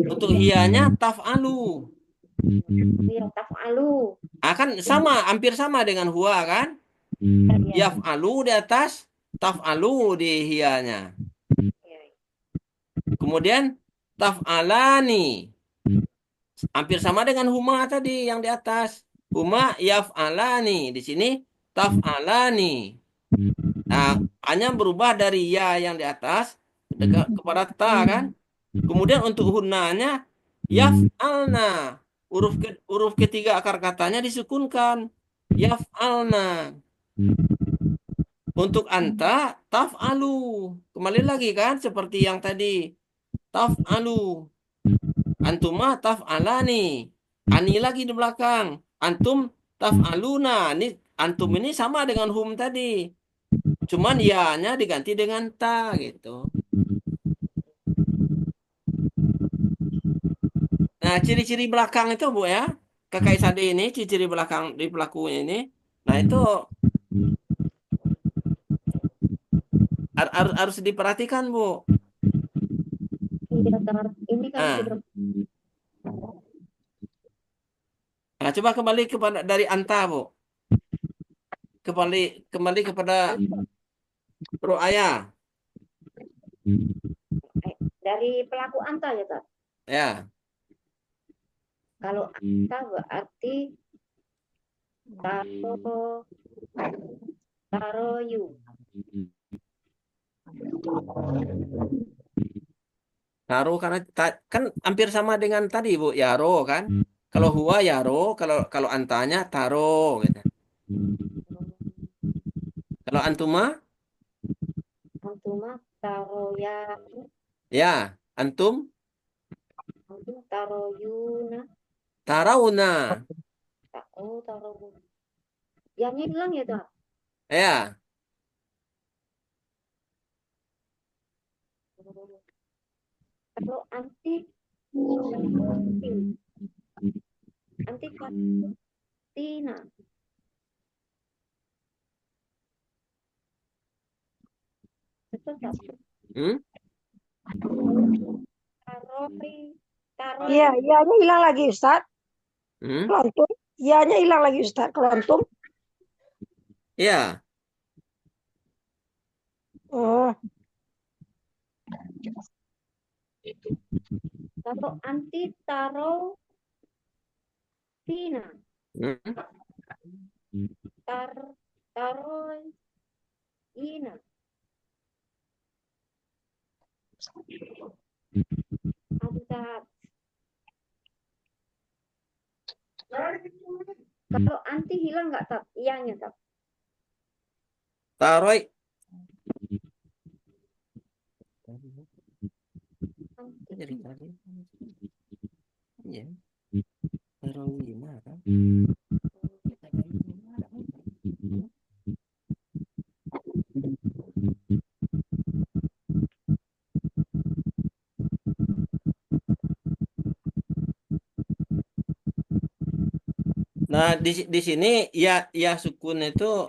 untuk hiyanya taf'alu. Iya, taf'alu. Kan sama, hampir sama dengan huwa kan? Yaf'alu di atas, taf'alu di hiyanya. Kemudian taf'alani. Hampir sama dengan huma tadi yang di atas. Huma yaf'alani. Di sini taf'alani. Nah, hanya berubah dari ya yang di atas kepada ta kan? Kemudian untuk hunanya yaf'alna. Huruf ketiga akar katanya disukunkan. Yaf'alna. Untuk anta taf'alu. Kembali lagi kan seperti yang tadi. Taf'alu. Antuma taf'alani. Ani lagi di belakang. Antum taf'aluna. Ini antum ini sama dengan hum tadi. Cuman ya-nya diganti dengan ta gitu. Nah, ciri-ciri belakang itu Bu ya. Kakak Sade ini ciri-ciri belakang di pelakunya ini. Nah, itu harus diperhatikan Bu. Iya, ini kan Nah, sudah nah, coba kembali kepada dari anta Bu. Kembali kepada ro'aya. dari pelaku anta ya, Tat. Ya. Kalau anta berarti taroyu. Taro karena kan hampir sama dengan tadi Bu, yaro kan. Kalau huwa yaro, kalau antanya taro gitu. Kalau antuma Taroya. ya, antum Taroyuna. tarauna. Oh, taroyuna. Yang hilang ya, Tat. Ya. Kalau anti Tina. Betul tak? Iya, ianya hilang lagi Ustaz. Kalau antum, ianya hilang lagi Ustaz. Kalau antum. Iya. Oh. Kalau anti taro Tina. Taroy Ina. Tat. Kalau anti hilang nggak, Tat? Iyanya, Tat. Taroy. Jadi tadi. Ya. Taroyina kan. Nah, di sini ya sukun itu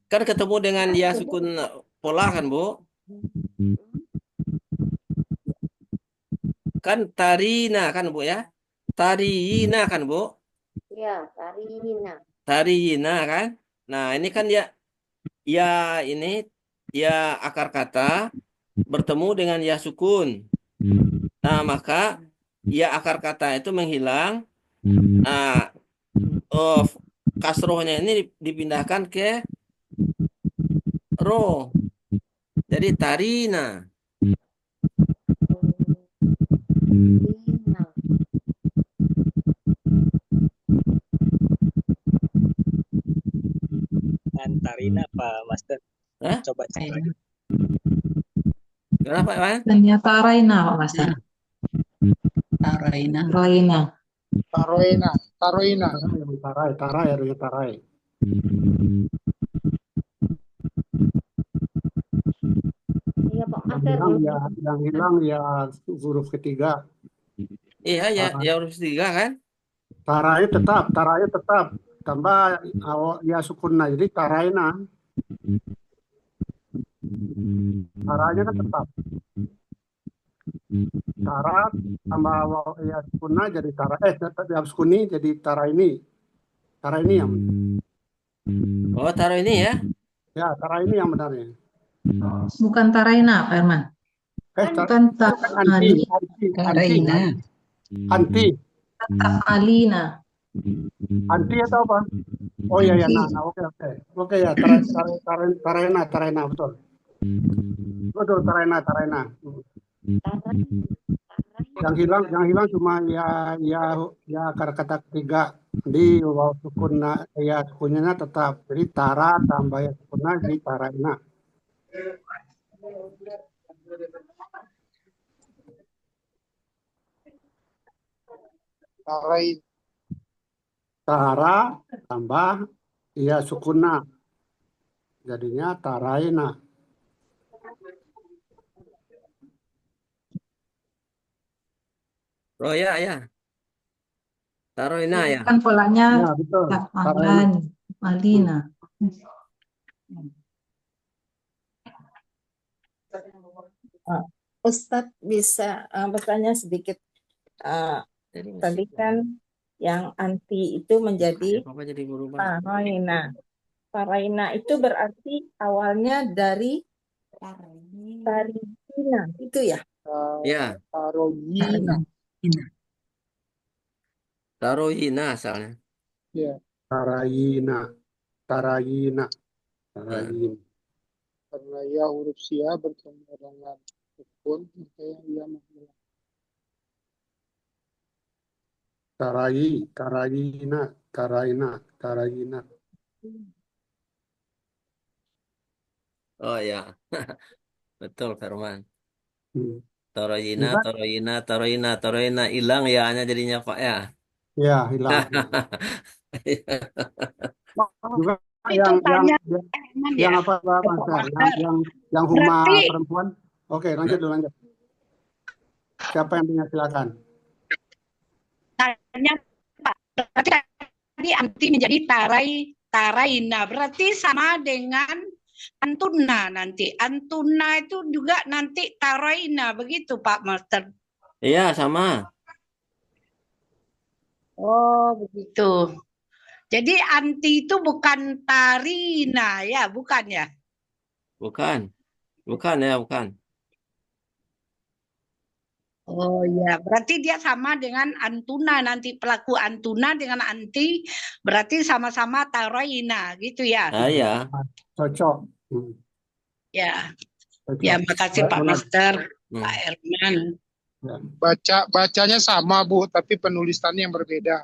kan ketemu dengan ya sukun pola kan, Bu? Kan tarina kan, Bu ya? Tarina kan, Bu? Ya, Tarina kan? Nah, ini kan ya ini ya akar kata bertemu dengan ya sukun. Nah, maka ya akar kata itu menghilang. Nah, kasrohnya ini dipindahkan ke ro. Jadi tarina. Tarina apa Master? Coba cek lagi. Kenapa, Pak? Ternyata Raina, Pak Master. Taraina. Raina. Taroina. Tarai harusnya tarai. Iya, Pak. Yang hilang ya huruf ketiga. Iya, ya huruf ketiga kan? Tarai tetap tambah ya sukunna jadi taraina. Taranya kan tetap. Tara tambah ya sukunna jadi tara ya sukuni jadi taraini. Taraini yang Oh, taruh ini ya? ya taraini yang benarnya. Bukan Taraina, Pak Herman. Bukan anti. Alina. Anti atau apa? Oh iya ya, nah, oke ya, Taraina betul. Betul Taraina. Yang hilang cuma ya akar kata ketiga Di waw sukunna ya sukunnya tetap. Jadi tara tambah ya sukunna jadi taraina. Tarai. Tara tambah ya sukunna. Jadinya taraina. Oh ya. Taroina ya. Kan polanya Ya betul. Taraina. Rahman, Malina. Ustadz bisa bertanya sedikit. Tadi kan yang anti itu menjadi Apa jadi berubah? Taraina. Taraina itu berarti awalnya dari Tarina, itu ya? Ya, Taroyina. Tarohina asalnya. Ya. Tarayina. Tarayina. Ya. Tarayina. Karena ya huruf sia bertemu dengan sukun, makanya ia menghilang. Tarayina. Tarayina. Tarayina. Oh ya, betul Firman. Hmm. Tarohina, Juga, tarohina, tarohina, tarohina, hilang ya-nya jadinya Pak ya. ya hilang. Juga Itu tanya Herman ya. yang apa Pak Pak Master? Master. Yang huma Berarti perempuan. Oke, lanjut dulu lanjut. Siapa yang punya silakan. tanya Pak, berarti tadi anti menjadi taraina. Berarti sama dengan antuna nanti. Antuna itu juga nanti taraina, begitu Pak Master. Iya, sama. Oh, begitu. Jadi anti itu bukan tarina ya, bukan ya? Bukan. Bukan ya, bukan. Oh ya, berarti dia sama dengan antuna nanti, pelaku antuna dengan anti berarti sama-sama taraina gitu ya. Ah, ya. Cocok. Hmm. Ya. Cocok. Ya, makasih Pak Master, Pak Herman. Ya. Bacanya sama Bu, tapi penulisannya yang berbeda.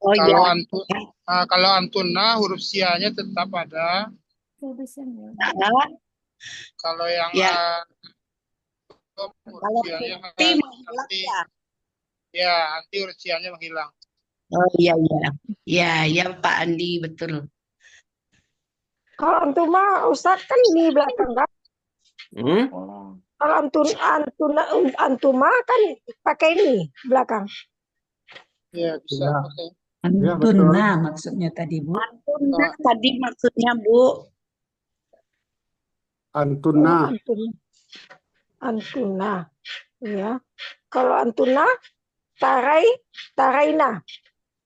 Oh Kalau ya. kalau antuna huruf sianya tetap ada. Kalau yang Ya. Kalau anti, ya anti huruf sianya menghilang. Oh iya iya. Ya, ya Pak Andi, betul. Kalau antuma Ustadz kan di belakang kan? Kalau antuma kan pakai ini belakang. Ya bisa Ya. pakai. Ya, betul. Antuna maksudnya tadi Bu. Antuna tadi maksudnya Bu. Antuna. Antuna. Ya. Kalau antuna taraina.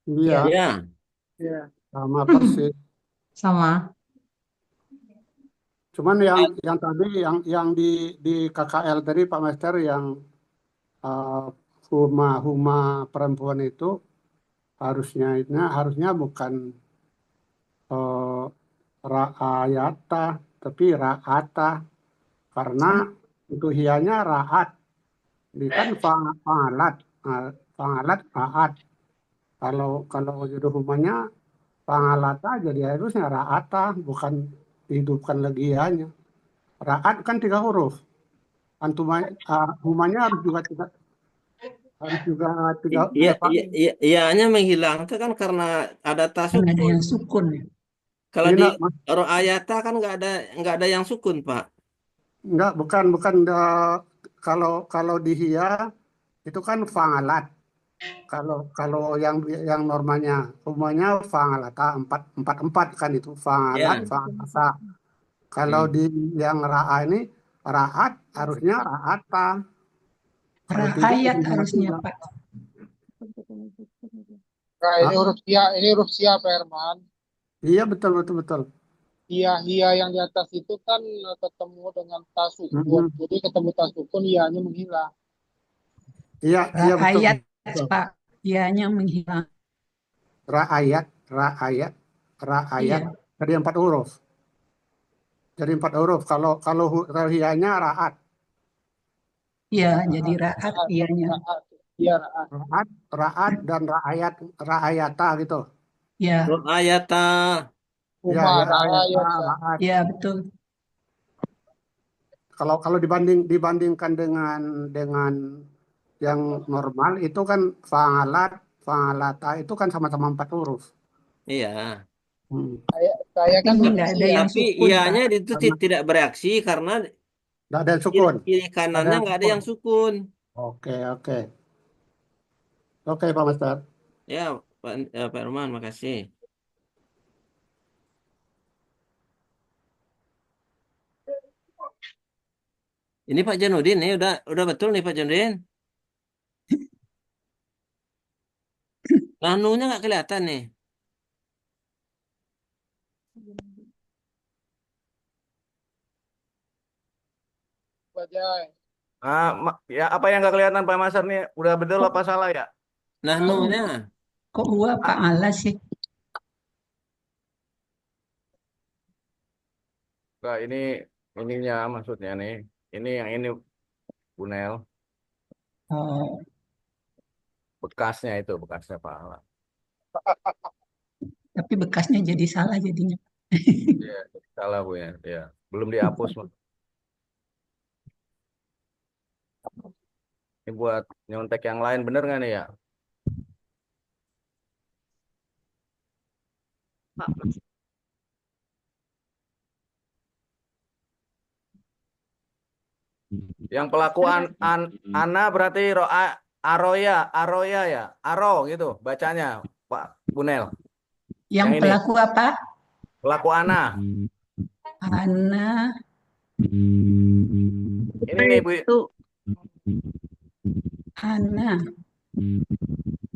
Iya. Iya. Ya. Sama persis. Sama. Cuman yang tadi yang di KKL tadi Pak Master yang huma perempuan itu harusnya bukan ra'ayata tapi ra'ata karena itu hianya ra'at. Ini kan fa'alat. Fa'alat ra'at. Kalau judul humanya fa'alata jadi harusnya ra'ata bukan dihidupkan lagi hianya. Ra'at kan 3 huruf. Humanya harus juga 3 Iya, iya-nya menghilang itu kan karena ada Kan ada tasukun. yang sukun. Kalau Iya, di Mas. ro'ayata kan nggak ada yang sukun, Pak. Enggak, bukan kalau di hia itu kan fa'alat. Kalau yang normanya humanya fa'alata 4 kan itu fa'alat Ya. fa'alata. Kalau di yang ra'a ini ra'at harusnya ra'ata. Kalau tidak Ra'ayat jadi harusnya tidak. Pak. Nah, ini huruf sia Pak Herman. Iya betul. Hia yang di atas itu kan ketemu dengan tasukun. Jadi ketemu tasukun hianya menghilang. Iya betul. Ra'ayat Pak. Ianya menghilang. Ra'ayat. Iya. Jadi 4 huruf. Kalau hianya ra'at. Iya, jadi ra'at ianya. Iya, Raat. Raat, raat dan raayata gitu. Ya, Ro'ayata. Ya, Uma, ya, raayata, Raayata. raat. ya betul. Kalau dibandingkan dengan yang normal itu kan fa'alat, fa'alata itu kan sama-sama 4 huruf. Iya. Hmm. Saya Tapi kan ini nggak bereaksi ada ya. yang Tapi sukun, Pak. ianya itu tidak bereaksi karena Nggak ada yang kiri, sukun. kiri Nggak ada kanannya yang nggak ada sukun. yang sukun. Oke, oke. Oke, Pak Master. Ya, Pak Herman, makasih. Ini Pak Janudin nih udah betul nih Pak Janudin. Lanunya nggak kelihatan nih. Bajai. Ya apa yang nggak kelihatan Pak Master nih? Udah betul Kok, apa salah ya? Lanunya. kok huwa fa'ala sih? Nah, ininya maksudnya nih. Ini yang ini Bunel. Oh, Bekasnya itu, bekasnya pahala. tapi bekasnya jadi salah jadinya. Iya, salah Bu ya. Ya, belum dihapus. Mas. Ini buat nyontek yang lain bener nggak nih ya? Pak Mas. Yang pelaku Ana berarti Aroya ya, Aro gitu bacanya Pak Bunel. Yang ini pelaku apa? pelaku Ana. Ana. Ini nih Bu. Itu Ana.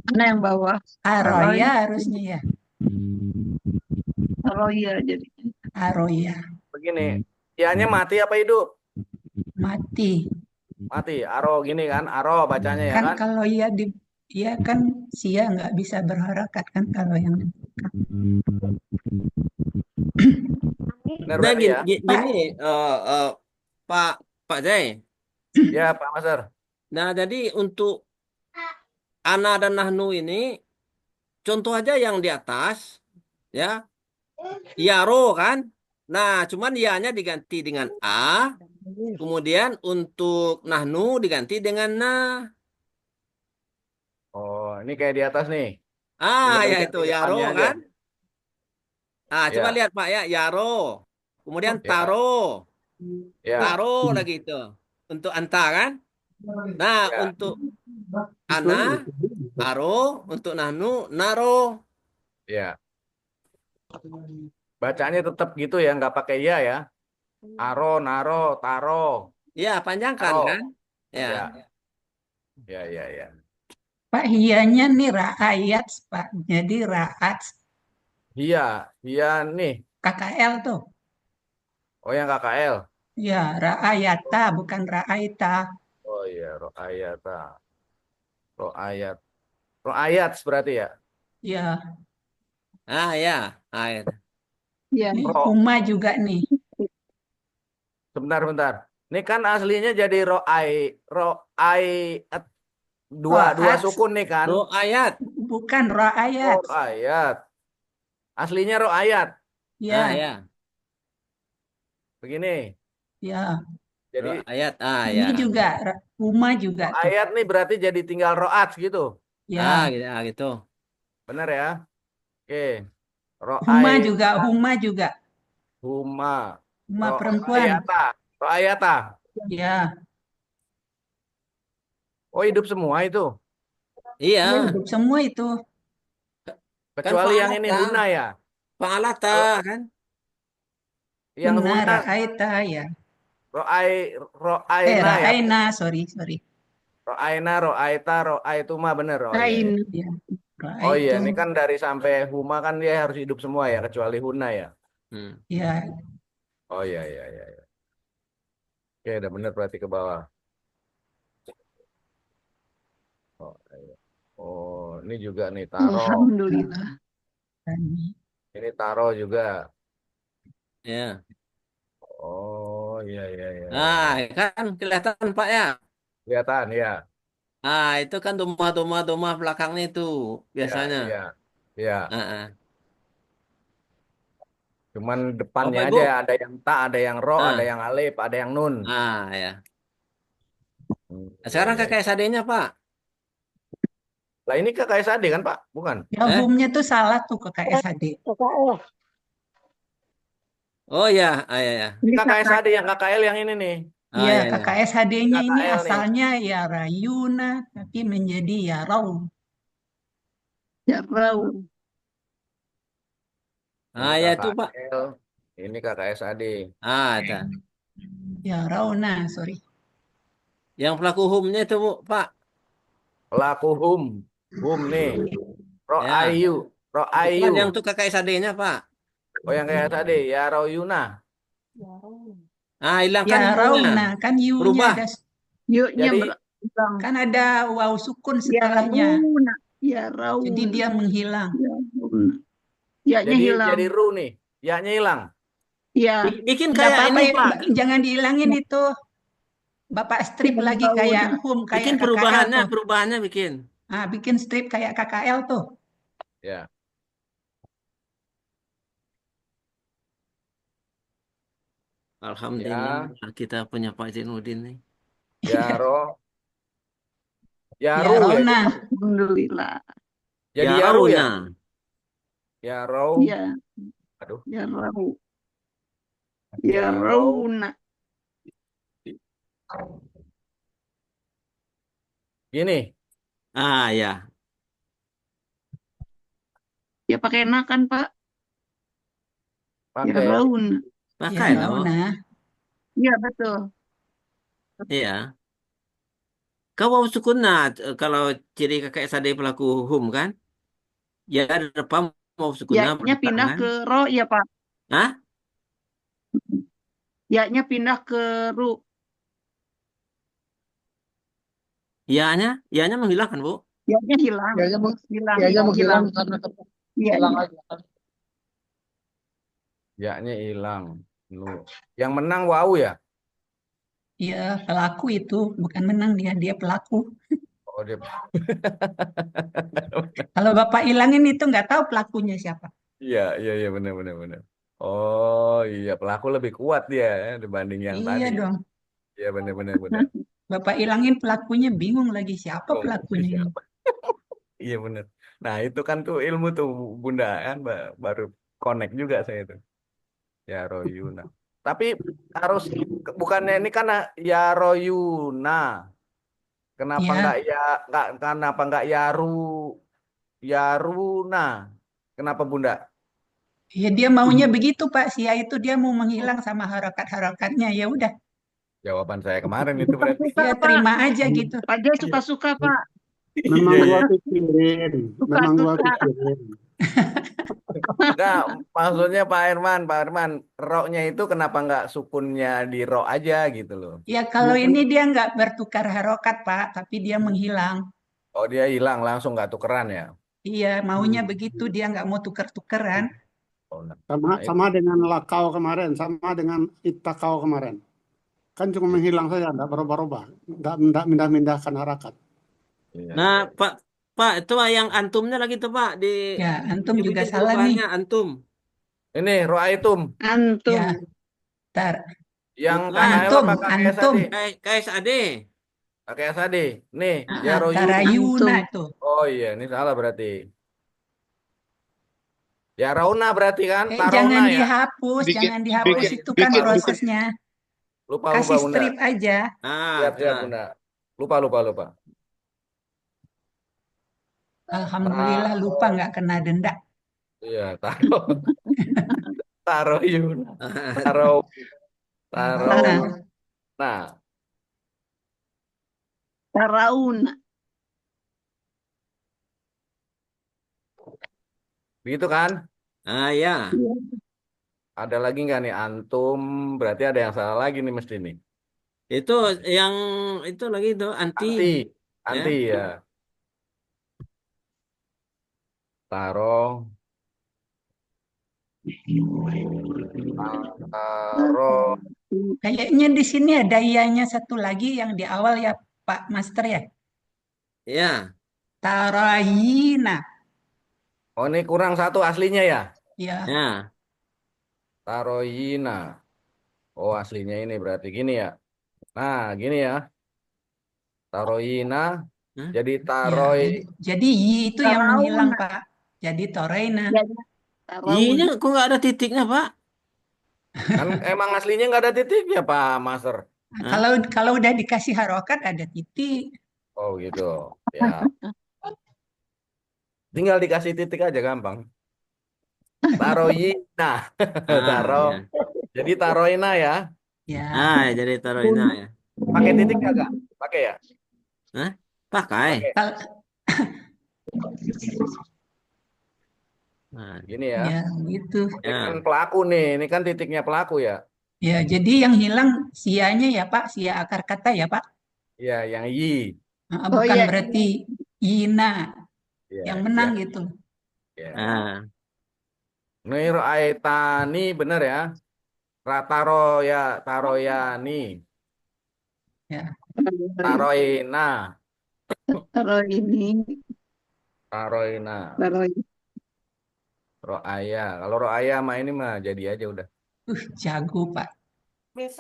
mana yang bawah? Aroya harusnya ya. Aroya jadi. Aroya. Begini, ianya mati apa hidup? Mati. Mati. Aro gini kan, Aro bacanya ya Kan kan? kalau ya kan sia nggak bisa berharakat kan kalau yang Benar Nah, berarti ya? gini, Pak Pak Jai. Ya Pak Master. Nah, jadi untuk Ana dan Nahnu ini contoh aja yang di atas, ya, Yaro kan. Nah, cuman ya-nya diganti dengan A, kemudian untuk Nahnu diganti dengan Na. Oh, ini kayak di atas nih. Ah, Tinggal ya ganti itu Yaro depannya aja. kan. Ah, coba Ya, lihat Pak ya, Yaro. Kemudian ya, Taro. ya, Taro lagi itu. Untuk Anta kan. Nah, ya. untuk Ana, Aro, untuk Nahnu, Naro. Ya. Bacanya tetap gitu ya, nggak pakai ya ya. Aro, naro, taro. Ya, panjangkan Taro. kan? Ya. Ya, ya, ya, ya. Pak hiyanya nih raayat Pak. Jadi raat Iya, iya nih. KKL tuh. Oh yang KKL. Ya, raayata bukan raaita. Oh iya, ro'ayata. Ro'ayat. Ro'ayat berarti ya. Ya, Ah, ya. Ah, ya. Ya. nih Ro, Uma juga nih. sebentar, bentar. Ini kan aslinya jadi ro'ay dua Roat sukun nih kan. Ro'ayat. bukan raayat. Oh, ro'ayat. Aslinya ro'ayat. Ah, Ya, ya. Begini. ya. Jadi Ro'ayat. Ah, ya. Ini juga Uma juga tuh. ro'ayat nih berarti jadi tinggal ro'at gitu. Ah, Ya, gitu. Ah, gitu. Benar ya? Oke. Huma Ro'ay, juga, Huma juga. huma, Huma perempuan. ro'ayata. Ro'ayata. Ya, Oh hidup semua itu. Iya. ya hidup semua itu. Kan Kecuali yang ini fa'alata. huna ya. Fa'alata Kalau kan? yang Huna huna ra'aita ya. ro'ayna ya. Ra'aina, sorry. Ro'ayna, ro'aita, ro'aituma bener. Oh iya, Lain. iya. Ya, Oh iya, ra'aitu. ini kan dari sampai huma kan dia harus hidup semua ya, kecuali huna ya. Hmm. Ya, Oh iya, iya, iya, iya. Oke, udah bener berarti ke bawah. Oh, iya. Oh, ini juga nih taro. Alhamdulillah. Ini taro juga. Ya. Oh iya, iya, iya, iya. Ah, kan kelihatan Pak ya? Kelihatan ya. Itu kan doma belakangnya itu Ya, biasanya. iya. Iya. Ah, ah. Cuman depannya Bapak aja Ibu. ada yang ta, ada yang ro, ada Ah, yang alif, ada yang nun. ya. Hmm, Nah, iya, sekarang iya. KKSAD-nya Pak. Lah ini KKSAD kan Pak? Bukan? Ya, home-nya tuh salah tuh ke KSAD. KKS. Oh ya, ya, ya. Ini KKSAD yang KKL yang ini nih. Iya, Ya, ya. KKSHD-nya ini KKL nih. asalnya ya Rayuna, tapi menjadi ya Raw. Ya, Rau. Ini Ya itu Pak. KKL, ini KKSAD. Ada. Ya Rauna, sorry. Yang pelaku home-nya itu Bu, Pak. Pelaku hum nih. Ro Ya. ayu, ro ayu. Bukan yang itu KKSAD-nya Pak. Oh yang KKSAD, ya ro yuna. Hilangkan Ya U-nya. Rauna, kan U-nya Berubah. ada, Yuk-nya Jadi hilang. kan ada waw sukun Ya, setelahnya. Rauna. Ya, Jadi Rauna. dia menghilang. Ya, Rauna. Ya-nya hilang. jadi ru nih, ya-nya hilang. Ya. Bikin Nggak kayak apa-apa, ini Pak. jangan dihilangin itu. Bapak strip lagi kayak home, kayak Bikin KKL tuh. perubahannya bikin. Bikin strip kayak KKL tuh. Ya. Alhamdulillah kita punya Pak Zainuddin nih. Ya ro. Ya Ya ru ya. Rauna. Alhamdulillah. Jadi Ya ya ru ya. Rauna. Ya ro. Ya. Aduh. Ya, Rau. Ya Ya, ro. Rauna. Gini. Ya. Ya, pakai na kan, Pak? Ya, Pakai. Rauna. Pakai Ya lah. Rauna. Iya, betul. Iya. Kalau sukun kalau ciri KKSAD pelaku home kan? Ya di depan mau sukunnya Ya-nya pindah kan? ke ro, ya, Pak. Hah? Ya-nya pindah ke ru. Ya-nya menghilang kan, Bu? Ya-nya hilang. Ya-nya Hilang. menghilang karena Iya, hilang iya. aja kan. Ya-nya hilang. Yang menang wow ya. Ya pelaku itu, bukan menang dia pelaku. Oh dia. Kalau Bapak hilangin itu nggak tahu pelakunya siapa. Iya benar. Oh iya pelaku lebih kuat dia ya, dibanding yang Iya tadi. dong. Iya benar. Bapak hilangin pelakunya, bingung lagi siapa Oh, pelakunya ini. siapa? Iya benar. Nah itu kan tuh ilmu tuh Bunda kan baru connect juga saya tuh. Ya Royuna. Tapi harus bukannya ini kan ya Royuna. Kenapa Ya, kenapa nggak Yaruna? Kenapa Bunda? ya dia maunya begitu Pak. Sia itu dia mau menghilang sama harokat-harokatnya. Ya udah, Jawaban saya kemarin itu berarti. ya terima aja gitu. Pak Jai suka-suka, Pak. Memang Iya, gua iya. pikirin, memang gua Suka-suka. pikirin. Enggak, maksudnya Pak Herman, roknya itu kenapa nggak sukunnya di rok aja gitu loh. Ya kalau ini dia nggak bertukar harokat Pak, tapi dia menghilang. Oh dia hilang langsung nggak tukeran ya. Iya, maunya begitu, dia nggak mau tuker-tukeran. Oh, Sama dengan lakau kemarin, sama dengan itakau kemarin. Kan cuma menghilang saja, enggak berubah-ubah, enggak mindah-mindahkan harakat. Nah, Pak, itu yang antumnya lagi tuh Pak di Ya, antum juga dibikin salah nih. perubahannya antum. Ini roaitum Antum. Ya, ntar. yang Bukan. KKL Antum, apa antum. KKSAD? KSAD. KKSAD. Nih, ya Nah, Royuna. Tarayuna Antum. tuh. Oh iya, ini salah berarti. Ya Rauna berarti kan? Jangan Tarona ya. dihapus, jangan dihapus, itu kan prosesnya. Lupa Kasih Bunda. strip aja. Siap Bunda. Lupa. Alhamdulillah lupa nggak kena denda. Iya, taruh Yuna. Taruh. Nah, Tarauna. begitu kan? Ya. Ada lagi nggak nih antum? Berarti ada yang salah lagi nih mesti nih. Itu yang itu lagi itu anti. Anti ya. Taruh. Kayaknya di sini ada ianya satu lagi yang di awal ya Pak Master ya. Ya. Taroina. Oh, ini kurang satu aslinya ya? Ya. Ya. Taroyina. Oh, aslinya ini berarti gini ya. Nah, gini ya. Taroyina. Jadi Ya, taroy. jadi y itu yang menghilang, Tarauna. Pak. Jadi Toreina. Jadi I-nya Tarauna. kok nggak ada titiknya, Pak? Kan emang aslinya nggak ada titiknya, Pak Master. Nah, kalau udah dikasih harokat ada titik. Oh, gitu. Ya. Tinggal dikasih titik aja gampang. Taroyina. Taro. Ya. Jadi taroyina ya. Ya. Jadi taroina ya. Pakai titik nggak? Pakai ya? Hah? Pakai. Nah, Gini ya. Ya, gitu. Ini kan pelaku nih. Ini kan titiknya pelaku ya. Ya, jadi yang hilang sianya ya, Pak. Sia akar kata ya, Pak. Ya, yang yi. Bukan iya. berarti Ina Ya, yang menang gitu. ya. Ah. Aitani bener ya. Taroyani. Ya. Taroina. Taroina. Roaya. Kalau Roaya mah ini mah jadi aja udah. Jago Pak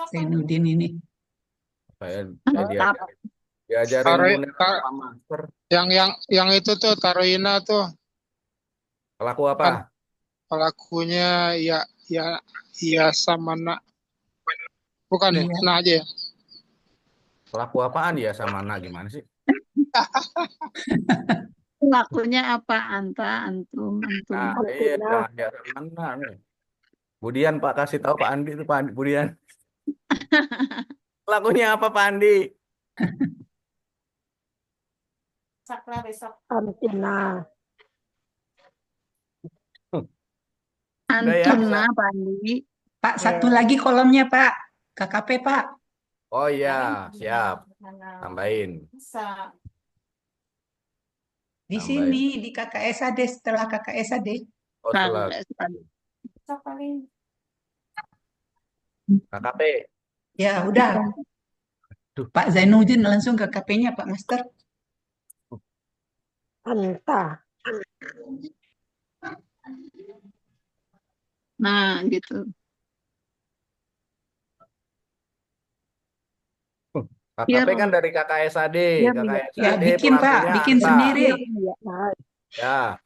Zainuddin ini. Saya diajarin Pak Master. Yang itu tuh Taroina tuh. Pelaku apa? Pelakunya ya Samana. Bukan ya? Nah aja ya. Pelaku apaan ya Samana gimana sih? Lakunya apa? Antum. Nah, iya, ya Samana nih. Budian Pak kasih tahu Pak Andi itu Pak Andi, Budian. Lakunya apa Pak Andi? Sakla besok. Antina. Antuna, Pak Andi. Pak, satu lagi kolomnya Pak. KKP Pak. Oh iya, siap. Tambahin. Di sini, di KKSAD, setelah KKSAD. Oh, setelah KKP. Ya, udah. Pak Zainuddin langsung ke KKP-nya Pak Master. Anta. Nah, gitu. KKP kan dari KKSAD. KKSAD Ya, bikin Pak, bikin sendiri. Ya.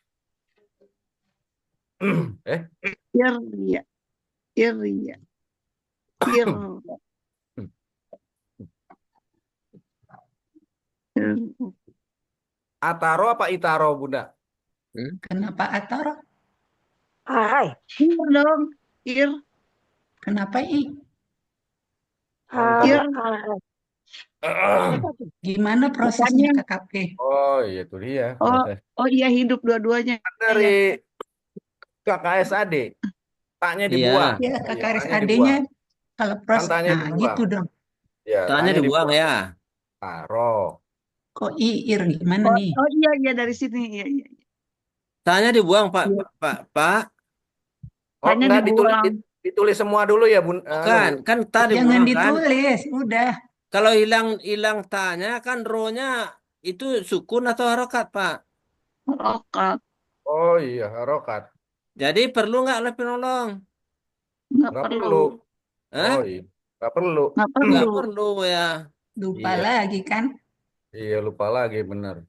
Iria. Ataro apa Itaro, Bunda? Kenapa Ataro? Hai. Dong. Ir. Kenapa I? Ir. Gimana prosesnya KKP? Oh, itu dia. Oh iya, hidup dua-duanya. Dari KKSAD. Taknya dibuang. Iya, KKSAD-nya kalau proses, nah gitu dong. Ya, Tanya dibuang ya. Taro. Kok IIR gimana nih? Oh iya dari sini. Iya. Tanya dibuang Pak. Oh, enggak ditulis semua dulu ya, Bun. Kan tadi jangan buang, kan? ditulis, udah. Kalau hilang tanya kan ro-nya itu sukun atau harokat, Pak? Harokat. Oh iya, harokat. Jadi perlu nggak oleh penolong? Nggak perlu. Hah? Oh iya, nggak perlu. Nggak perlu ya. Lupa lagi kan? Iya, lupa lagi bener.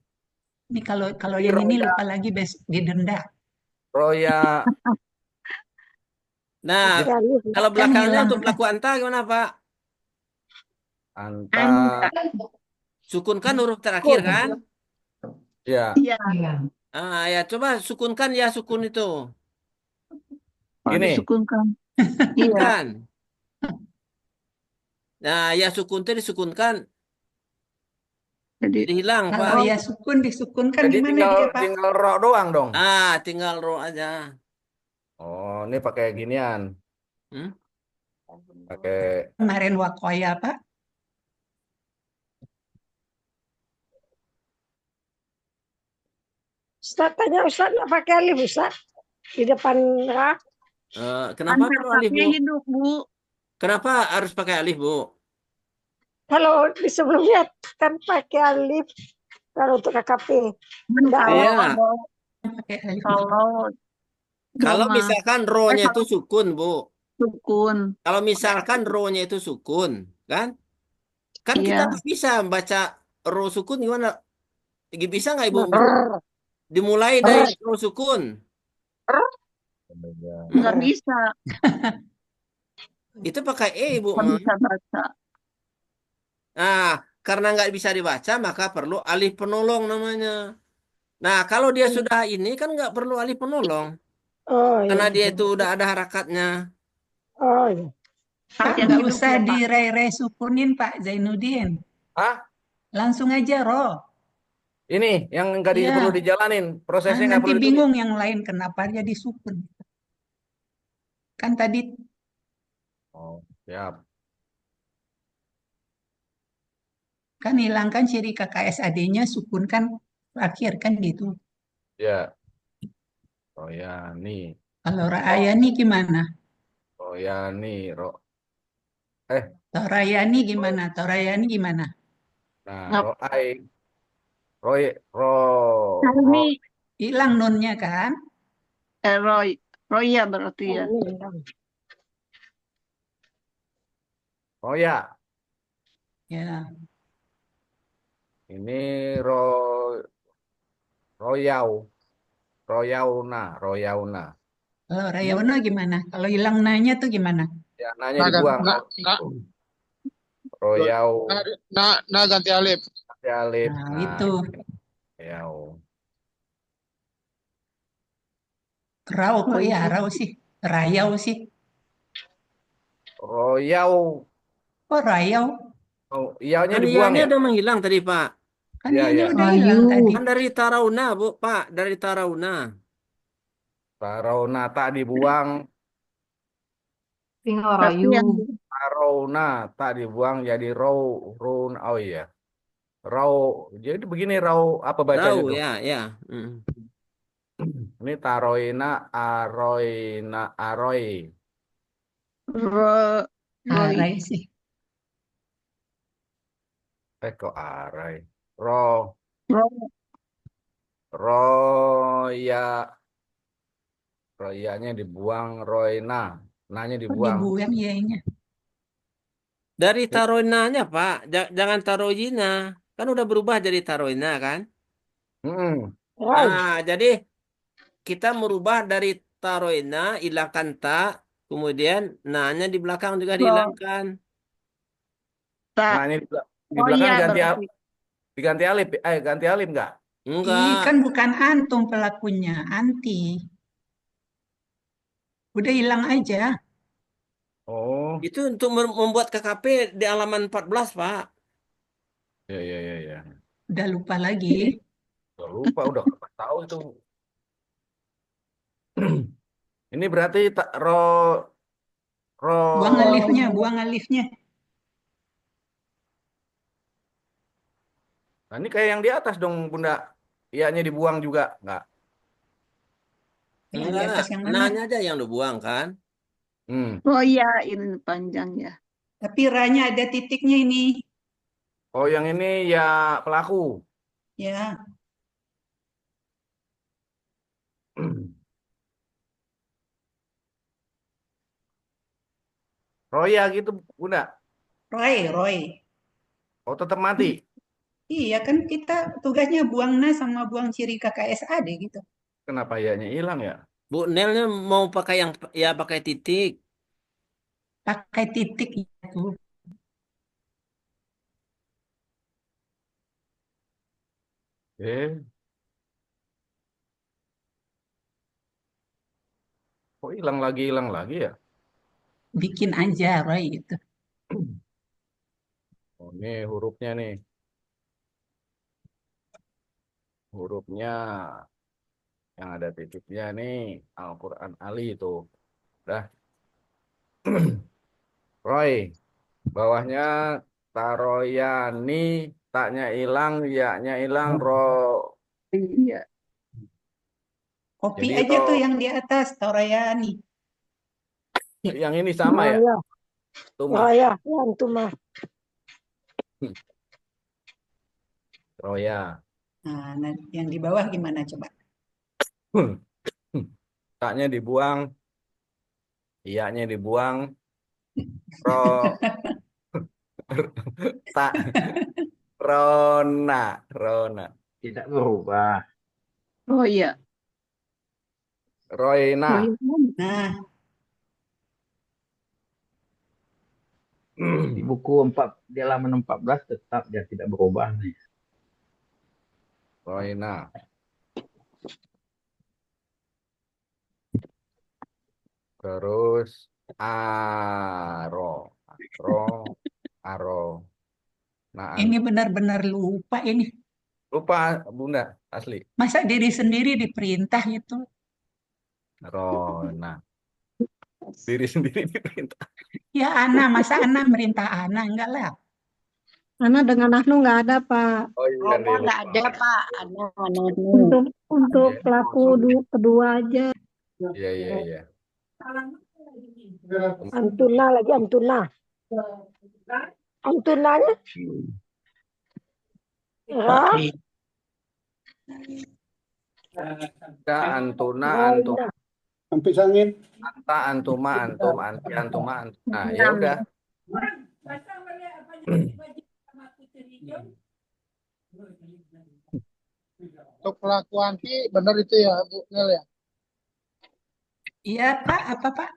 Ini kalau yang ini lupa lagi didenda. Roya. Nah, kalau belakangnya untuk pelaku anta gimana Pak? Anta. Sukunkan huruf terakhir kan? Iya. Ah ya, coba sukunkan ya sukun itu. Gini. Sukunkan. Bukan. Nah, ya sukun itu disukunkan. Jadi hilang Pak. Kalau ya sukun disukunkan Jadi gimana dia Pak? tinggal ro doang dong. Tinggal ro aja. Oh, ini pakai ginian. Pakai kemarin wakoya Pak. Ustaz tanya Ustaz nggak pakai alif Ustaz di depan ra. Kenapa perlu alif Bu? Hidup Bu. Kenapa harus pakai alif Bu? Kalau di sebelumnya kan pakai alif Kalau untuk KKP. Kalau Iya. Pakai alif. Kalau Doma. misalkan ro-nya itu Kalau sukun, Bu. sukun. Kalau misalkan ro-nya itu sukun, kan? Kan kita Iya. nggak bisa baca ro sukun gimana? Bisa nggak Ibu? Dimulai dari ro sukun. Nggak bisa. Itu pakai Ibu. Nggak bisa baca. Nah, karena nggak bisa dibaca, maka perlu alif penolong namanya. Nah, kalau dia sudah ini kan nggak perlu alif penolong. Oh Karena iya. dia itu udah ada harakatnya. Oh iya. Pak, yang nggak hidup usah ya, Pak. direi-rei sukunin Pak Zainuddin. Ah, Langsung aja roh. ini yang nggak Iya. perlu dijalanin, prosesnya nggak Nanti perlu ditulis. bingung yang lain kenapa jadi sukun. Kan tadi Oh, siap. kan hilangkan ciri KKSAD-nya sukun kan terakhir kan gitu. Ya. Royani, Kalau Rayani gimana? Royani, Torayani gimana? Torayani gimana? nah, Nggak. Roai, Roy, Nah, ini Hilang nunnya kan? Roya berarti ya. Roya. Ya. Ini Royau, Royauna. Kalau Rayawana gimana? Kalau hilang nanya tuh gimana? Ya, nanya dibuang. Royau, ganti alif. ganti alif. Nah, Nah, itu. Royau. Rau kok ya, rau sih. Rayau sih. Royau. Oh, rayau. Oh, iyanya Kan dibuang iyanya ya? udah menghilang tadi, Pak. Kan Iya, iyanya iya. udah hilang tadi. Kan dari Tarauna, Bu, Pak. Dari Tarauna. Tarauna tak dibuang. Tinggal Tapi Rayu. yang Tarauna tak dibuang jadi Run. Oh iya. Rau. Jadi begini Rau apa bacanya Tahu tuh? ya, ya. Mm. Ini Taroina, Aroina, Aroy. Roy. Arai sih. Kok Arai? Roy. Roya. Royanya dibuang, Royna. Nanya Kok dibuang. dibuang iyanya? Dari Taroinanya, Pak. Jangan Taroina. Kan udah berubah jadi Taroina, kan? Nah, jadi kita merubah dari Taroina, hilangkan ta, kemudian na-nya di belakang juga dihilangkan. Nanya di belakang diganti alif. Ganti alif nggak? Ih, kan bukan antum pelakunya, anti. Udah hilang aja. Oh. Itu untuk membuat KKP di halaman 14, Pak. Ya. Udah lupa lagi. Udah lupa, udah nggak tahu itu. Ini berarti Buang alifnya, buang alifnya. Nah, ini kayak yang di atas dong, Bunda. Iyanya dibuang juga, nggak? Yang di atas yang mana? Na-nya aja yang dibuang, kan? Roya ini panjang ya. Tapi ra-nya ada titiknya ini. Oh, yang ini ya pelaku. Ya. Roya gitu, Bunda. Roy. Oh, tetap mati. Iya kan kita tugasnya buang na sama buang ciri KKSAD gitu. Kenapa iyanya hilang ya? Bu, Nelnya mau pakai yang ya pakai titik. Pakai titik itu. Kok hilang lagi ya? Bikin aja Roy gitu. Oh, ini hurufnya nih. Hurufnya yang ada titiknya nih Al-Quran Ali itu. Dah. Roy. Bawahnya Taroyani, taknya hilang, ya-nya hilang, Iya. Kopi Jadi aja tuh yang di atas Torayani. Yang ini sama ya? Tuma. Roya, yang Tuma. Roya. Nah, yang di bawah gimana coba? Taknya dibuang, iyanya dibuang, ro, tak, rona, rona, Tidak berubah. Oh iya. roina, Oh iya. Nah, Di buku di halaman 14 tetap dia tidak berubah. roina, terus aro, aro, naan. ini benar-benar lupa ini. Lupa Bunda, asli. Masa diri sendiri diperintah itu? Rona, diri sendiri diperintah. Ya Ana, masa Ana merintah Ana? Enggak lah. Ana dengan Nahnu nggak ada, Pak. Oh iya, Ana nih, nggak lupa. ada Pak, Ana Nahnu. Untuk Iya, pelaku kedua aja. iya, iya, iya. Antuna lagi Antuna. Antunanya? Ra, Kita antuna, antum, Raina. Sampai sangin. anta, antuma, antum, anti, antuma, antum. Nah, ya udah. Untuk pelaku anti benar itu ya Bu Nel ya. Iya Pak, apa Pak?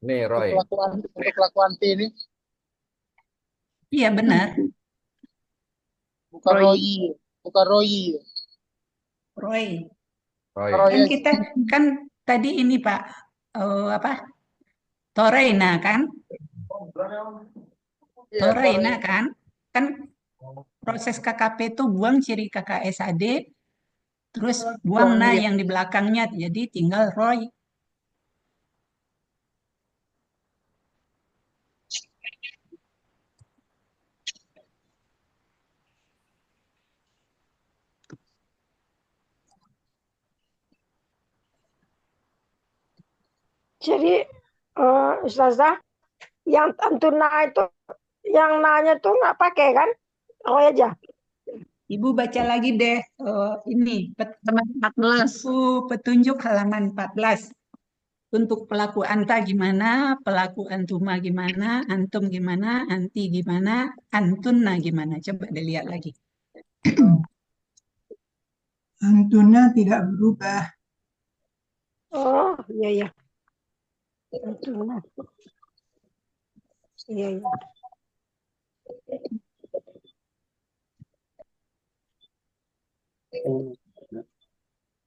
Nih, Roy. Untuk pelaku anti ini Iya benar. bukan Roy, bukan Roy. Roy. Roy. Kan kita kan tadi ini Pak, apa? Toreina kan? Iya, Toreina kan? Kan proses KKP itu buang ciri KKSAD, terus buang na yang di belakangnya, jadi tinggal Roy. Jadi Ustazah, yang Antuna itu yang nanya tuh nggak pakai kan? Roy aja. Ibu baca lagi deh ini 14. Petunjuk halaman 14. Untuk pelaku anta gimana, pelaku antuma gimana, antum gimana, anti gimana, antuna gimana. Coba dilihat lagi. Antuna tidak berubah. Oh, iya iya. Antuna. Iya iya.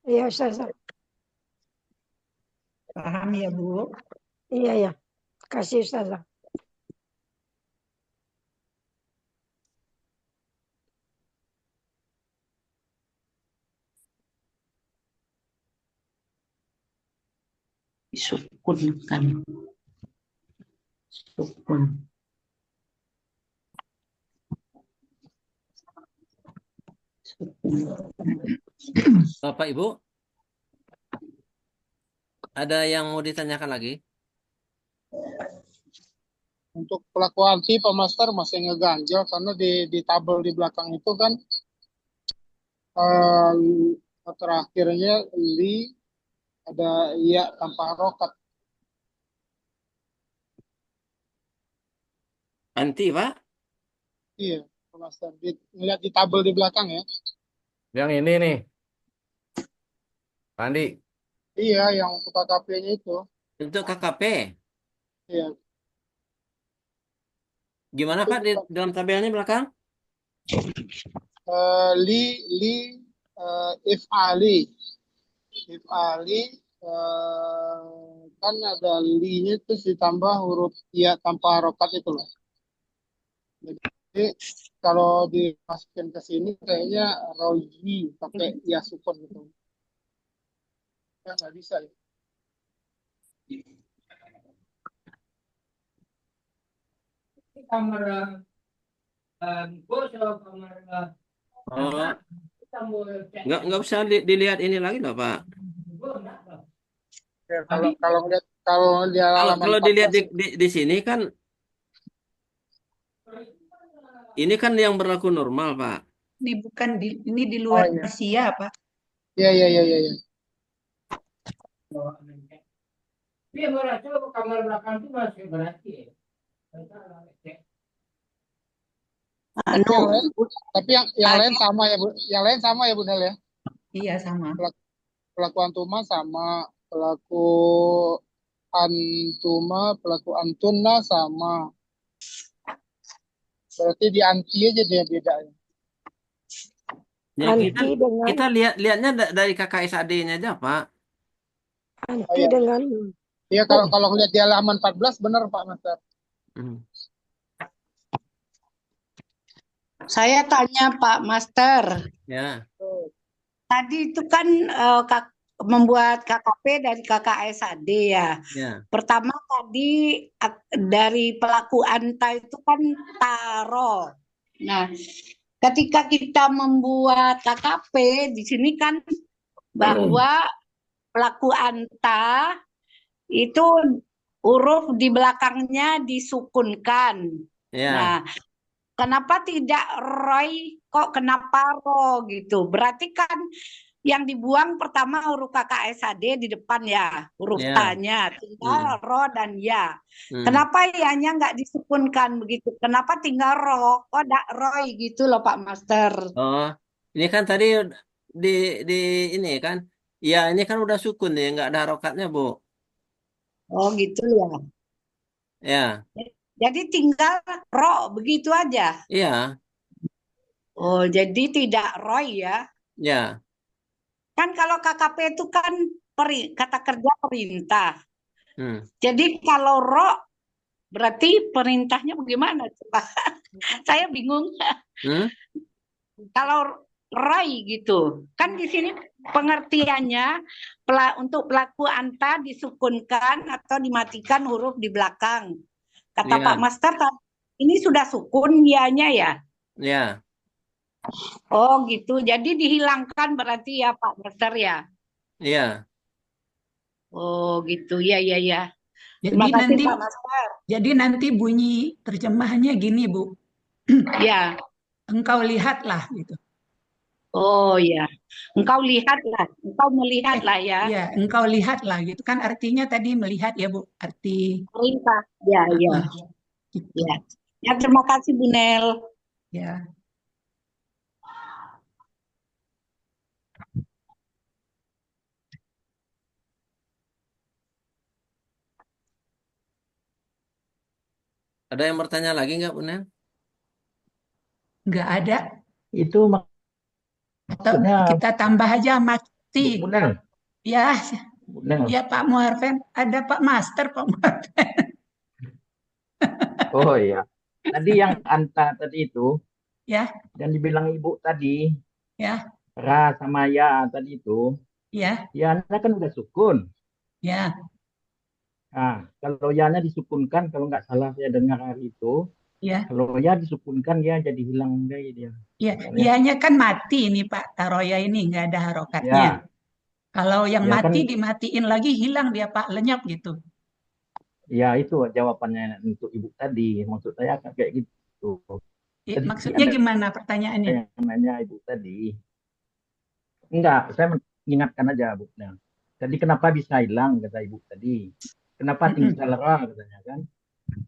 Iya Ustazah. Paham ya Bu? Iya iya. Kasih Ustazah. Sukun kan. Sukun. Bapak Ibu, ada yang mau ditanyakan lagi? Untuk pelaku anti Pak Master masih ngeganjel karena di tabel di belakang itu kan terakhirnya li ada iya tanpa harokat. Anti, Pak? Iya, Pak Master. Ngeliat di tabel di belakang ya. Yang ini nih. Pandi. Iya, yang untuk KKP-nya itu. Untuk KKP? Iya. Gimana Pak di dalam tabelnya belakang? If Ali. If Ali kan ada li-nya terus ditambah huruf ya tanpa harokat itu loh. Jadi kalau dimasukin ke sini kayaknya roji pakai ya sukun gitu. Ya nggak bisa ya. Kamar Oh, nggak usah dilihat ini lagi loh Pak. Ya, kalau di halaman Kalau 14 dilihat di sini kan ini kan yang berlaku normal Pak. Ini bukan ini di Oh luar iya. Asia, Pak. Iya, iya, iya, iya, iya. Iya, coba kamar belakang itu masih berarti. Tapi yang lain, tapi yang lain sama ya, Bu. Yang lain sama ya, Bu Nel ya. Iya, sama. Pelaku Antuma sama, pelaku Antuma, pelaku Antuna sama. Berarti di anti aja dia bedanya. Ya, kita Anti dengan kita lihatnya dari KKSAD-nya aja, Pak. Oh anti iya. dengan Iya, kalau ngeliat di halaman 14 benar Pak Master. Saya tanya Pak Master, Ya. tadi itu kan membuat KKP dari KKSAD ya. Ya. Pertama tadi dari pelaku anta itu kan taro. Nah, ketika kita membuat KKP di sini kan bahwa pelaku anta itu huruf di belakangnya disukunkan. Ya. Nah, kenapa tidak Roy, kok kenapa Ro gitu? Berarti kan yang dibuang pertama huruf KKSAD di depan ya, huruf Ya. T-nya, tinggal Ro dan Ya. Hmm. Kenapa Ya-nya nggak disukunkan begitu? Kenapa tinggal Ro? Kok tidak Roy gitu loh Pak Master? Oh, ini kan tadi di ini kan. Ya, ini kan udah sukun ya, nggak ada harokatnya, Bu. Oh gitu ya. Ya. Jadi tinggal Ro begitu aja. Iya. Oh, jadi tidak Roy ya. Ya. Kan kalau KKP itu kan kata kerja perintah. Hmm. Jadi kalau Ro berarti perintahnya bagaimana coba? Saya bingung. Hmm? Kalau Roy gitu, kan di sini pengertiannya untuk pelaku anta disukunkan atau dimatikan huruf di belakang. Kata Iya. Pak Master, ini sudah sukun Ya-nya ya? Ya. Oh gitu, jadi dihilangkan berarti ya Pak Master ya? Iya. Oh gitu, ya ya ya. Jadi Terima kasih nanti, Pak Master. jadi nanti bunyi terjemahannya gini, Bu. Ya. Engkau lihatlah gitu. Oh ya, engkau lihatlah, engkau melihatlah ya. Ya, engkau lihatlah gitu kan artinya tadi melihat ya, Bu. Arti Perintah. Ya ya. gitu. Ya. Ya terima kasih Bu Nel. Ya. Ada yang bertanya lagi nggak, Bu Nel? Nggak ada. Itu Atau maksudnya kita tambah aja mati. Bu Nel. Ya, Bu Nel. ya Pak Muharfen. Ada Pak Master, Pak Muharfen. Oh iya. Tadi yang anta tadi itu, Ya, yang dibilang Ibu tadi, ya, Ra sama Ya tadi itu, ya, Ya-nya kan udah sukun. ya, Nah, kalau Ya-nya disukunkan, kalau nggak salah saya dengar hari itu, ya. kalau Ya disukunkan ya jadi hilang deh dia. Ya, Makanya, ianya kan mati nih Pak Taroya ini nggak ada harokatnya. ya, Kalau yang ya kan, mati dimatiin lagi hilang dia Pak, lenyap gitu. ya itu jawabannya untuk Ibu tadi. Maksud saya kan kayak gitu. Ya, Tadi maksudnya ada gimana pertanyaannya? yang nanya Ibu tadi. Enggak, saya mengingatkan aja Bu. Nah, tadi kenapa bisa hilang kata Ibu tadi. Kenapa tinggal Ra katanya kan.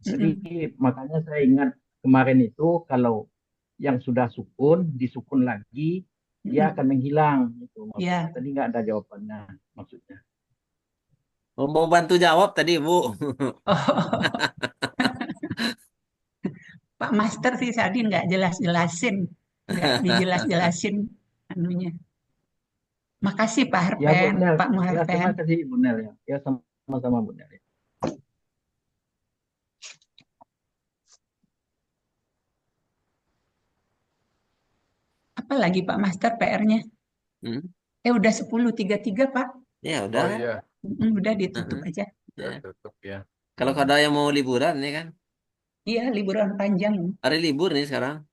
Jadi makanya saya ingat kemarin itu kalau yang sudah sukun disukun lagi dia akan menghilang itu. Ya. Tadi nggak ada jawabannya maksudnya. Mau bantu jawab tadi, Bu. Pak Master sih tadi nggak jelas-jelasin, nggak dijelas-jelasin anunya. Makasih Pak Ya Bu Harpen, Nel, Pak ya Muharfen. terima kasih Bu Nel ya. Ya sama-sama Bu Nel. Apa lagi Pak Master PR-nya? Udah 10.33 Pak. Ya udah. Oh iya. Udah ditutup aja. Ya, tutup ya. Kalau ada yang mau liburan nih kan? Iya, liburan panjang. Hari libur nih sekarang.